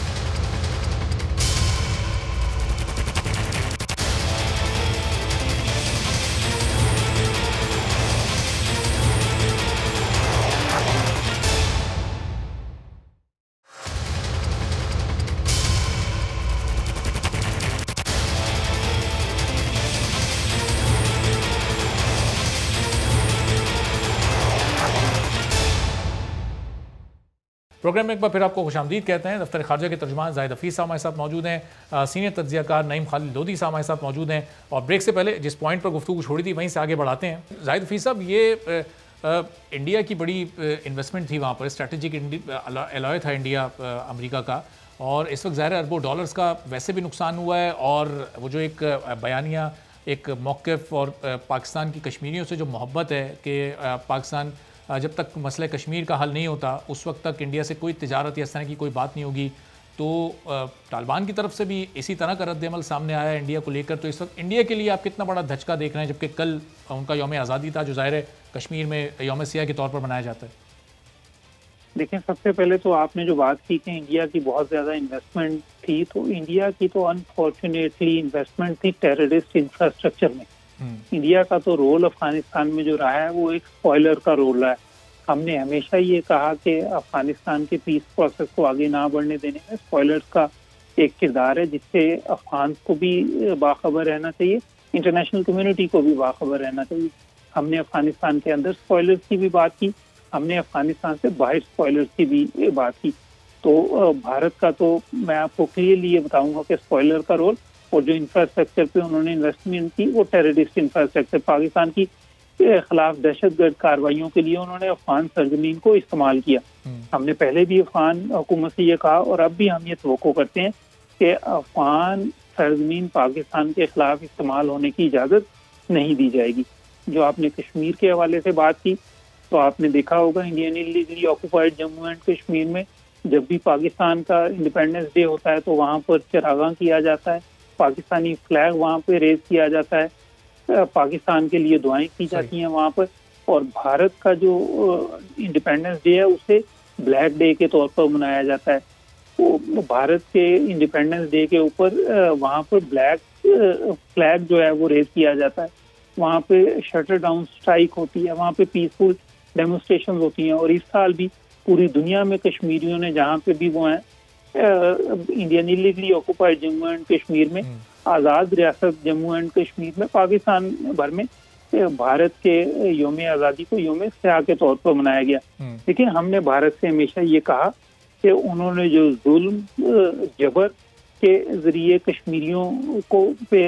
प्रोग्राम में एक बार फिर आपको खुशामदीद कहते हैं। दफ्तर खारजा के तर्जुमान जाहिद हफीज़ साहब हमारे साथ मौजूद हैं, सीनियर तज्ज़ियाकार नईम खालिद लोधी साहब हमारे साथ मौजूद हैं, और ब्रेक से पहले जिस पॉइंट पर गुफ्तगू छोड़ी थी वहीं से आगे बढ़ाते हैं। जाहिद हफीज़ साहब, ये इंडिया की बड़ी इन्वेस्टमेंट थी वहाँ पर, स्ट्रैटेजिक एलॉय था इंडिया अमेरिका का, और इस वक्त ज़ाहिर अरबों डॉलर्स का वैसे भी नुकसान हुआ है, और वो जो एक बयानिया, एक मौक़िफ़ और पाकिस्तान की कश्मीरियों से जो मोहब्बत है कि पाकिस्तान जब तक मसले कश्मीर का हल नहीं होता उस वक्त तक इंडिया से कोई तिजारत या इस तरह की कोई बात नहीं होगी, तो तालिबान की तरफ से भी इसी तरह का रद्द-ए-अमल सामने आया है इंडिया को लेकर। तो इस वक्त इंडिया के लिए आप कितना बड़ा धचका देख रहे हैं, जबकि कल उनका यौम आज़ादी था जो ज़ाहिर है कश्मीर में यौम सियाह के तौर पर मनाया जाता है? देखिए, सबसे पहले तो आपने जो बात की कि इंडिया की बहुत ज़्यादा इन्वेस्टमेंट थी, तो इंडिया की तो अनफॉर्चुनेटली इन्वेस्टमेंट थी टेररिस्ट इंफ्रास्ट्रक्चर में। इंडिया का तो रोल अफगानिस्तान में जो रहा है वो एक स्पॉइलर का रोल है। हमने हमेशा ये कहा कि अफगानिस्तान के पीस प्रोसेस को आगे ना बढ़ने देने में स्पॉयलर्स का एक किरदार है, जिससे अफगान को भी बाखबर रहना चाहिए, इंटरनेशनल कम्युनिटी को भी बाखबर रहना चाहिए। हमने अफगानिस्तान के अंदर स्पॉयलर्स की भी बात की, हमने अफगानिस्तान से बाहर स्पॉयलर्स की भी बात की। तो भारत का तो मैं आपको क्लियरली ये बताऊंगा कि स्पॉयलर का रोल, और जो इंफ्रास्ट्रक्चर पे उन्होंने इन्वेस्टमेंट की वो टेररिस्ट इंफ्रास्ट्रक्चर, पाकिस्तान की खिलाफ दहशतगर्द कार्रवाइयों के लिए उन्होंने अफगान सरजमीन को इस्तेमाल किया। हमने पहले भी अफगान हुकूमत से ये कहा और अब भी हम ये तवक्को करते हैं कि अफगान सरजमीन पाकिस्तान के खिलाफ इस्तेमाल होने की इजाज़त नहीं दी जाएगी। जो आपने कश्मीर के हवाले से बात की, तो आपने देखा होगा Indian illegally occupied Jammu and Kashmir में जब भी पाकिस्तान का इंडिपेंडेंस डे होता है तो वहाँ पर चरागां किया जाता है, पाकिस्तानी फ्लैग वहाँ पे रेज किया जाता है, पाकिस्तान के लिए दुआएं की जाती हैं वहाँ पर। और भारत का जो इंडिपेंडेंस डे है उसे ब्लैक डे के तौर पर मनाया जाता है। तो भारत के इंडिपेंडेंस डे के ऊपर वहाँ पर ब्लैक फ्लैग जो है वो रेज किया जाता है, वहाँ पे शटर डाउन स्ट्राइक होती है, वहाँ पे पीसफुल डेमोन्स्ट्रेशन होती हैं। और इस साल भी पूरी दुनिया में कश्मीरियों ने जहाँ पे भी वो हैं Indian illegally occupied Jammu and Kashmir में, आज़ाद रियासत जम्मू एंड कश्मीर में, पाकिस्तान भर में भारत के योम आज़ादी को योम स्याह के तौर पर मनाया गया। लेकिन हमने भारत से हमेशा ये कहा कि उन्होंने जो जुल्म जबर के जरिए कश्मीरियों को पे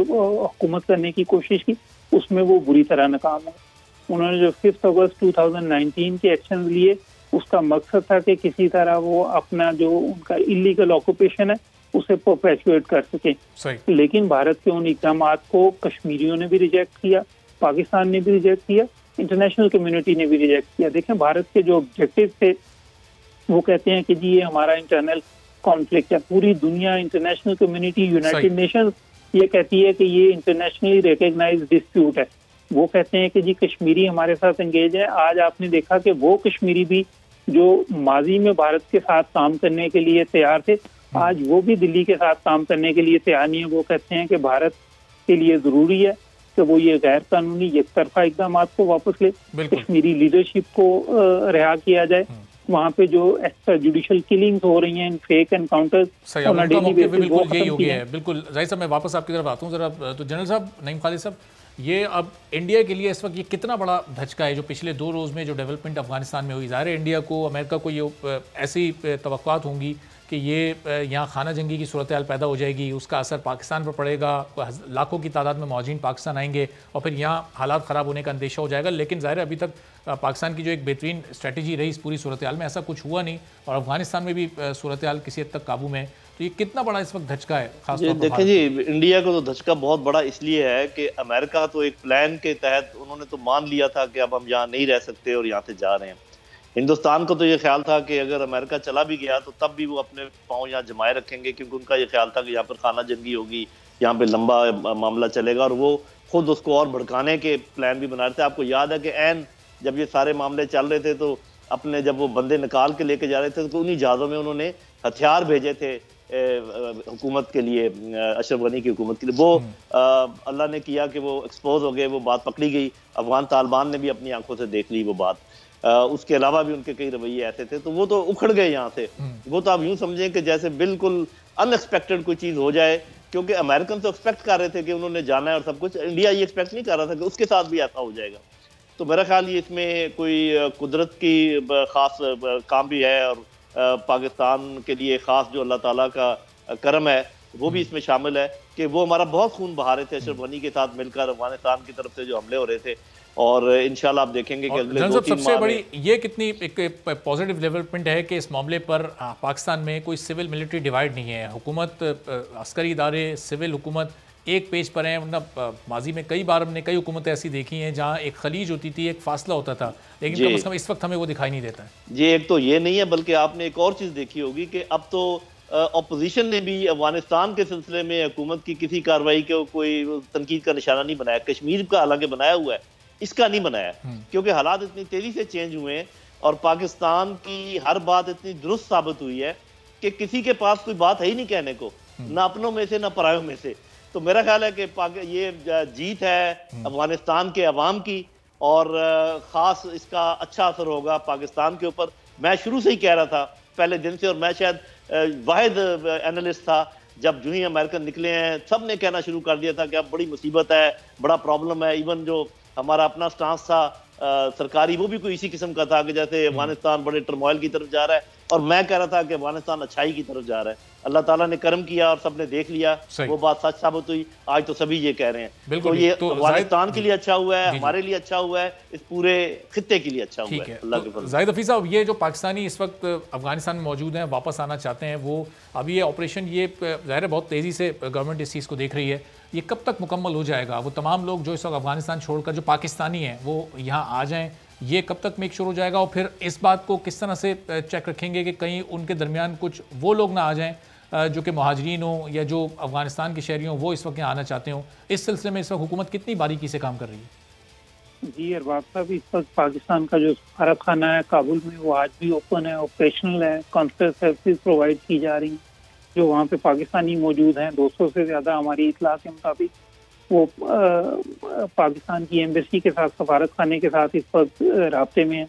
हुकूमत करने की कोशिश की, उसमें वो बुरी तरह नाकाम हुए। उन्होंने जो 5 अगस्त 2019 के एक्शन लिए, उसका मकसद था कि किसी तरह वो अपना जो उनका इलीगल ऑक्यूपेशन है उसे परपेचुएट कर सके। लेकिन भारत के उन इक़दामात को कश्मीरियों ने भी रिजेक्ट किया, पाकिस्तान ने भी रिजेक्ट किया, इंटरनेशनल कम्युनिटी ने भी रिजेक्ट किया। देखें, भारत के जो ऑब्जेक्टिव थे वो कहते हैं कि जी ये हमारा इंटरनल कॉन्फ्लिक्ट है। पूरी दुनिया, इंटरनेशनल कम्युनिटी, यूनाइटेड नेशंस ये कहती है कि ये इंटरनेशनली रिकॉग्नाइज्ड डिस्प्यूट है। वो कहते हैं कि जी कश्मीरी हमारे साथ एंगेज है। आज आपने देखा कि वो कश्मीरी भी जो माजी में भारत के साथ काम करने के लिए तैयार थे, आज वो भी दिल्ली के साथ काम करने के लिए तैयार नहीं है। वो कहते हैं कि भारत के लिए जरूरी है कि वो ये गैर कानूनी एक तरफा इकदाम को वापस ले, कश्मीरी लीडरशिप को रिहा किया जाए। वहाँ पे जो एक्स्ट्रा जुडिशियल किलिंग्स हो रही हैं, फेक एनकाउंटर्स, बिल्कुल यही हो गया है। बिल्कुल जाहिर साहब, मैं वापस आपकी तरफ आता हूँ जरा। तो जनरल साहब, नईम खालिद साहब, ये अब इंडिया के लिए इस वक्त ये कितना बड़ा धचका है जो पिछले 2 रोज़ में जो डेवलपमेंट अफगानिस्तान में हुई? ज़ाहिर है इंडिया को, अमेरिका को ये ऐसी तवक्कुआत होंगी कि ये यहाँ खाना जंगी की सूरत हाल पैदा हो जाएगी, उसका असर पाकिस्तान पर पड़ेगा, लाखों की तादाद में मुहाजिरीन पाकिस्तान आएंगे और फिर यहाँ हालात ख़राब होने का अंदेशा हो जाएगा। लेकिन ज़ाहिर है अभी तक पाकिस्तान की जो एक बेहतरीन स्ट्रेटजी रही इस पूरी सूरत हाल में, ऐसा कुछ हुआ नहीं और अफगानिस्तान में भी सूरत हाल किसी हद तक काबू में है। तो ये कितना बड़ा इस वक्त धचका है? खासतौर पर देखिए जी, इंडिया को तो धचका बहुत बड़ा इसलिए है कि अमेरिका तो एक प्लान के तहत उन्होंने तो मान लिया था कि अब हम यहाँ नहीं रह सकते और यहाँ से जा रहे हैं। हिंदुस्तान को तो ये ख्याल था कि अगर अमेरिका चला भी गया तो तब भी वो अपने पाँव यहाँ जमाए रखेंगे, क्योंकि उनका ये ख्याल था कि यहाँ पर खाना जंगी होगी, यहाँ पे लंबा मामला चलेगा, और वो खुद उसको और भड़काने के प्लान भी बना रहे थे। आपको याद है कि ऐन जब ये सारे मामले चल रहे थे तो अपने जब वो बंदे निकाल के लेके जा रहे थे तो उन्हीं जहाज़ों में उन्होंने हथियार भेजे थे हुकूमत के लिए, अशरफ गनी की हुकूमत के लिए। वो अल्लाह ने किया कि वो एक्सपोज हो गए, वो बात पकड़ी गई। अफगान तालिबान ने भी अपनी आंखों से देख ली वो बात। उसके अलावा भी उनके कई रवैये ऐसे थे, तो वो तो उखड़ गए यहाँ से। वो तो आप यूं समझें कि जैसे बिल्कुल अनएक्सपेक्टेड कोई चीज़ हो जाए, क्योंकि अमेरिकन तो एक्सपेक्ट कर रहे थे कि उन्होंने जाना है और सब कुछ। इंडिया ये एक्सपेक्ट नहीं कर रहा था कि उसके साथ भी ऐसा हो जाएगा। तो मेरा ख्याल ये इसमें कोई कुदरत की खास काम भी है, और पाकिस्तान के लिए खास जो अल्लाह ताला का करम है वो भी इसमें शामिल है कि वो हमारा बहुत खून बहा रहे थे अशरफ गनी के साथ मिलकर अफगानिस्तान की तरफ से जो हमले हो रहे थे। और इंशाल्लाह आप देखेंगे कि अगले 2-3 सबसे बड़ी ये कितनी एक पॉजिटिव डेवलपमेंट है कि इस मामले पर पाकिस्तान में कोई सिविल मिलिट्री डिवाइड नहीं है। हुकूमत, अस्करी इदारे, सिविल हुकूमत एक पेज पर हैं। वरना माजी में कई बार हमने कई हुकूमतें ऐसी देखी हैं जहाँ एक खलीज होती थी, एक फासला होता था, लेकिन कम से कम इस वक्त हमें वो दिखाई नहीं देता है। जी, एक तो ये नहीं है, बल्कि आपने एक और चीज़ देखी होगी कि अब तो अपोजिशन ने भी अफगानिस्तान के सिलसिले में हुकूमत की किसी कार्रवाई को कोई तनकीद का निशाना नहीं बनाया। कश्मीर का हालांकि बनाया हुआ है, इसका नहीं बनाया, क्योंकि हालात इतनी तेजी से चेंज हुए हैं और पाकिस्तान की हर बात इतनी दुरुस्त साबित हुई है कि किसी के पास कोई बात है ही नहीं कहने को, ना अपनों में से ना परायों में से। तो मेरा ख्याल है कि ये जीत है अफगानिस्तान के अवाम की, और ख़ास इसका अच्छा असर होगा पाकिस्तान के ऊपर। मैं शुरू से ही कह रहा था पहले दिन से, और मैं शायद वाहिद एनालिस्ट था जब जो ही अमेरिकन निकले हैं, सब ने कहना शुरू कर दिया था कि अब बड़ी मुसीबत है, बड़ा प्रॉब्लम है। इवन जो हमारा अपना स्टांस था सरकारी, वो भी कोई इसी किस्म का था कि जैसे अफगानिस्तान बड़े टर्मोइल की तरफ जा रहा है, और मैं कह रहा था कि अफगानिस्तान अच्छाई की तरफ जा रहा है। अल्लाह ताला ने करम किया और सबने देख लिया, वो बात सच साबित हुई। आज तो सभी ये कह रहे हैं। तो ये अफगानिस्तान के लिए अच्छा हुआ है, हमारे लिए अच्छा हुआ है, इस पूरे खित्ते के लिए अच्छा हुआ है। अल्लाह के फज़ल। जाहिद हफीज़ साहब, ये जो पाकिस्तानी इस वक्त अफगानिस्तान में मौजूद हैं, वापस आना चाहते हैं, वो अभी ये ऑपरेशन, ये ज़ाहिर है बहुत तेज़ी से गवर्नमेंट इस चीज़ को देख रही है, ये कब तक मुकम्मल हो जाएगा? वो तमाम लोग जो इस वक्त अफगानिस्तान छोड़कर जो पाकिस्तानी हैं वो यहाँ आ जाएँ, ये कब तक मेक श्योर हो जाएगा? और फिर इस बात को किस तरह से चेक रखेंगे कि कहीं उनके दरमियान कुछ वो लोग ना आ जाएं जो कि मुहाजिरीन हो या जो अफगानिस्तान के शहरी हों, वो इस वक्त यहाँ आना चाहते हों? इस सिलसिले में इस वक्त हुकूमत कितनी बारीकी से काम कर रही है? जी अरबाब साहब, इस वक्त पाकिस्तान का जो सफारत खाना है काबुल में वो आज भी ओपन है, ऑपरेशनल है। कॉन्सुलर सर्विस प्रोवाइड की जा रही हैं। जो वहाँ पे पाकिस्तानी मौजूद हैं 200 से ज़्यादा हमारी इतला के मुताबिक, वो पाकिस्तान की एम्बेसी के साथ, सफारत खाने के साथ इस वक्त राब्ते में है।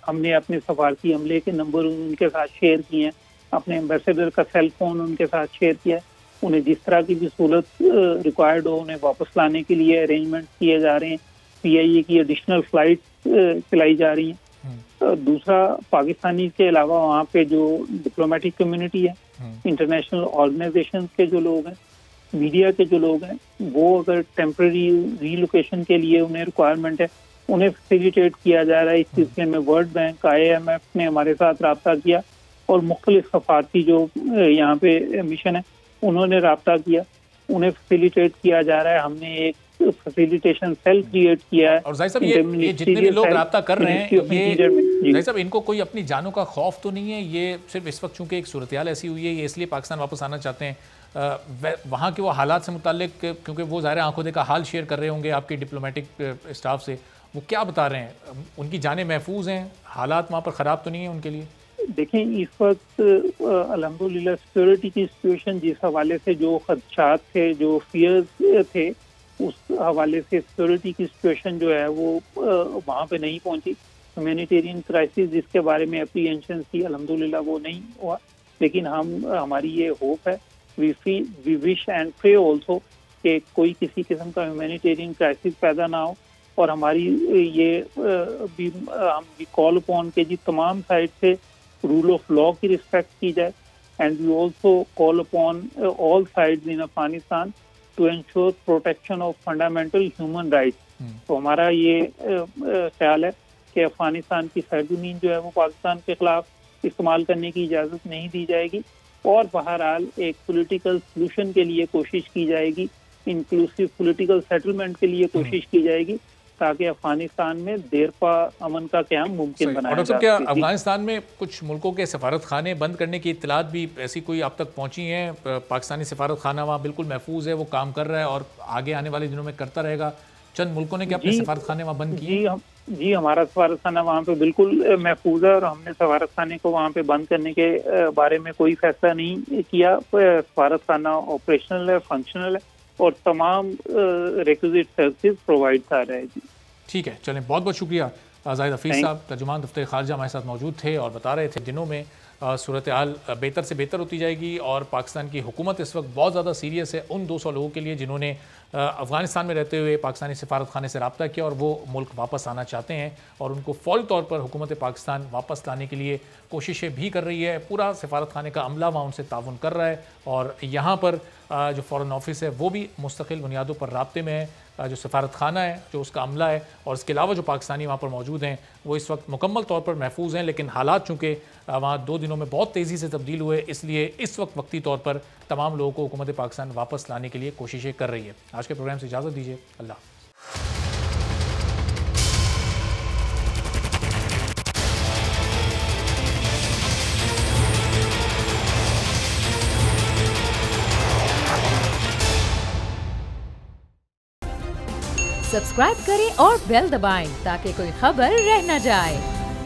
हमने अपने सफारती अमले के नंबर उनके साथ शेयर किए हैं, अपने एम्बेसडर का सेल फोन उनके साथ शेयर किया है। उन्हें जिस तरह की भी सहूलत रिक्वायर्ड हो उन्हें वापस लाने के लिए अरेंजमेंट किए जा रहे हैं। PIA की एडिशनल फ्लाइट चलाई जा रही हैं। दूसरा, पाकिस्तानी के अलावा वहाँ पे जो डिप्लोमेटिक कम्युनिटी है, इंटरनेशनल ऑर्गेनाइजेशन के जो लोग हैं, मीडिया के जो लोग हैं, वो अगर टेम्पररी रीलोकेशन के लिए उन्हें रिक्वायरमेंट है, उन्हें फैसिलिटेट किया जा रहा है। इस सिलसिले में वर्ल्ड बैंक, IMF ने हमारे साथ रब्ता किया और मुख्तलिफ सफारती जो यहाँ पे मिशन है उन्होंने रब्ता किया, उन्हें फैसिलिटेट किया जा रहा है। हमने एक फैसिलिटेशन सेल क्रिएट किया है। और जाहिर साहब ये जितने भी लोग रब्ता कर रहे हैं, ये जाहिर साहब इनको कोई अपनी जानों का खौफ तो नहीं है? ये सिर्फ इस वक्त चूंकि एक सूरत-ए-हाल ऐसी हुई है, ये इसलिए पाकिस्तान वापस आना चाहते हैं। वहाँ के वो हालात से मुतालिक, क्योंकि वो ज़ाहिर आंखों देखा हाल शेयर कर रहे होंगे आपकी डिप्लोमेटिक स्टाफ से, वो क्या बता रहे हैं? उनकी जानें महफूज हैं? हालात वहाँ पर ख़राब तो नहीं है उनके लिए? देखें, इस वक्त अल्हम्दुलिल्लाह सिक्योरिटी की सिचुएशन जिस हवाले से जो खदशात थे, जो फियर्स थे, उस हवाले से सिक्योरिटी की सिचुएशन जो है वो वहाँ पे नहीं पहुँची। ह्यूमैनिटेरियन क्राइसिस जिसके बारे में एप्रीहेंशन थी, अल्हम्दुलिल्लाह वो नहीं हुआ। लेकिन हमारी ये होप है, we wish and pray also कि कोई किसी किस्म का ह्यूमैनिटेरियन क्राइसिस पैदा ना हो। और हमारी ये हम कॉल अपॉन के जी तमाम साइड से रूल ऑफ लॉ की रिस्पेक्ट की जाए। And we also call upon all sides in Afghanistan to ensure protection of fundamental human rights. तो हमारा ये ख्याल है कि अफगानिस्तान की सरजमीन जो है वो पाकिस्तान के खिलाफ इस्तेमाल करने की इजाज़त नहीं दी जाएगी और बहरहाल एक पॉलिटिकल सलूशन के लिए कोशिश की जाएगी, इंक्लूसिव पॉलिटिकल सेटलमेंट के लिए कोशिश की जाएगी, ताकि अफगानिस्तान में देरपा अमन का क़याम मुमकिन बनाया जा सके। क्या अफगानिस्तान में कुछ मुल्कों के सफारत खाने बंद करने की इत्तलात भी ऐसी कोई आप तक पहुंची हैं? पाकिस्तानी सफारत खाना वहाँ बिल्कुल महफूज है, वो काम कर रहा है और आगे आने वाले दिनों में करता रहेगा? चंद मुल्कों ने क्या अपने सफारत खाने वहाँ बंद किए? जी, हमारा सफारत खाना वहाँ पे बिल्कुल महफूज है और हमने सफारत खाने को वहाँ पे बंद करने के बारे में कोई फैसला नहीं किया। सफारत खाना ऑपरेशनल है, फंक्शनल है और तमाम रिक्विजिट सर्विसेज प्रोवाइड कर रहे हैं। जी ठीक है, चलें, बहुत बहुत शुक्रिया। जाहिद हफीज़ साहब, तर्जुमान दफ्तर खारजा, हमारे साथ मौजूद थे और बता रहे थे दिनों में सूरत हाल बेहतर से बेहतर होती जाएगी और पाकिस्तान की हुकूमत इस वक्त बहुत ज़्यादा सीरियस है उन 200 लोगों के लिए जिन्होंने अफ़गानिस्तान में रहते हुए पाकिस्तानी सफारत खाने से रब्ता किया और वो मुल्क वापस आना चाहते हैं और उनको फ़ौरी तौर पर हुकूमत पाकिस्तान वापस लाने के लिए कोशिशें भी कर रही है। पूरा सफारत खाने का अमला वहाँ उनसे ताउन कर रहा है और यहाँ पर जो फ़ॉरेन ऑफिस है वो भी मुस्तकिल बुनियादों पर राब्ते में है। जो सफारत खाना है, जो उसका अमला है और इसके अलावा जो पाकिस्तानी वहाँ पर मौजूद हैं वो इस वक्त मुकम्मल तौर पर महफूज हैं। लेकिन हालात चूँकि वहाँ 2 दिनों में बहुत तेज़ी से तब्दील हुए, इसलिए इस वक्त वक्ती तौर पर तमाम लोगों को हुकूमत पाकिस्तान वापस लाने के लिए कोशिशें कर रही है। आज के प्रोग्राम से इजाज़त दीजिए। अल्लाह। सब्सक्राइब करें और बेल दबाएं ताकि कोई खबर रह न जाए।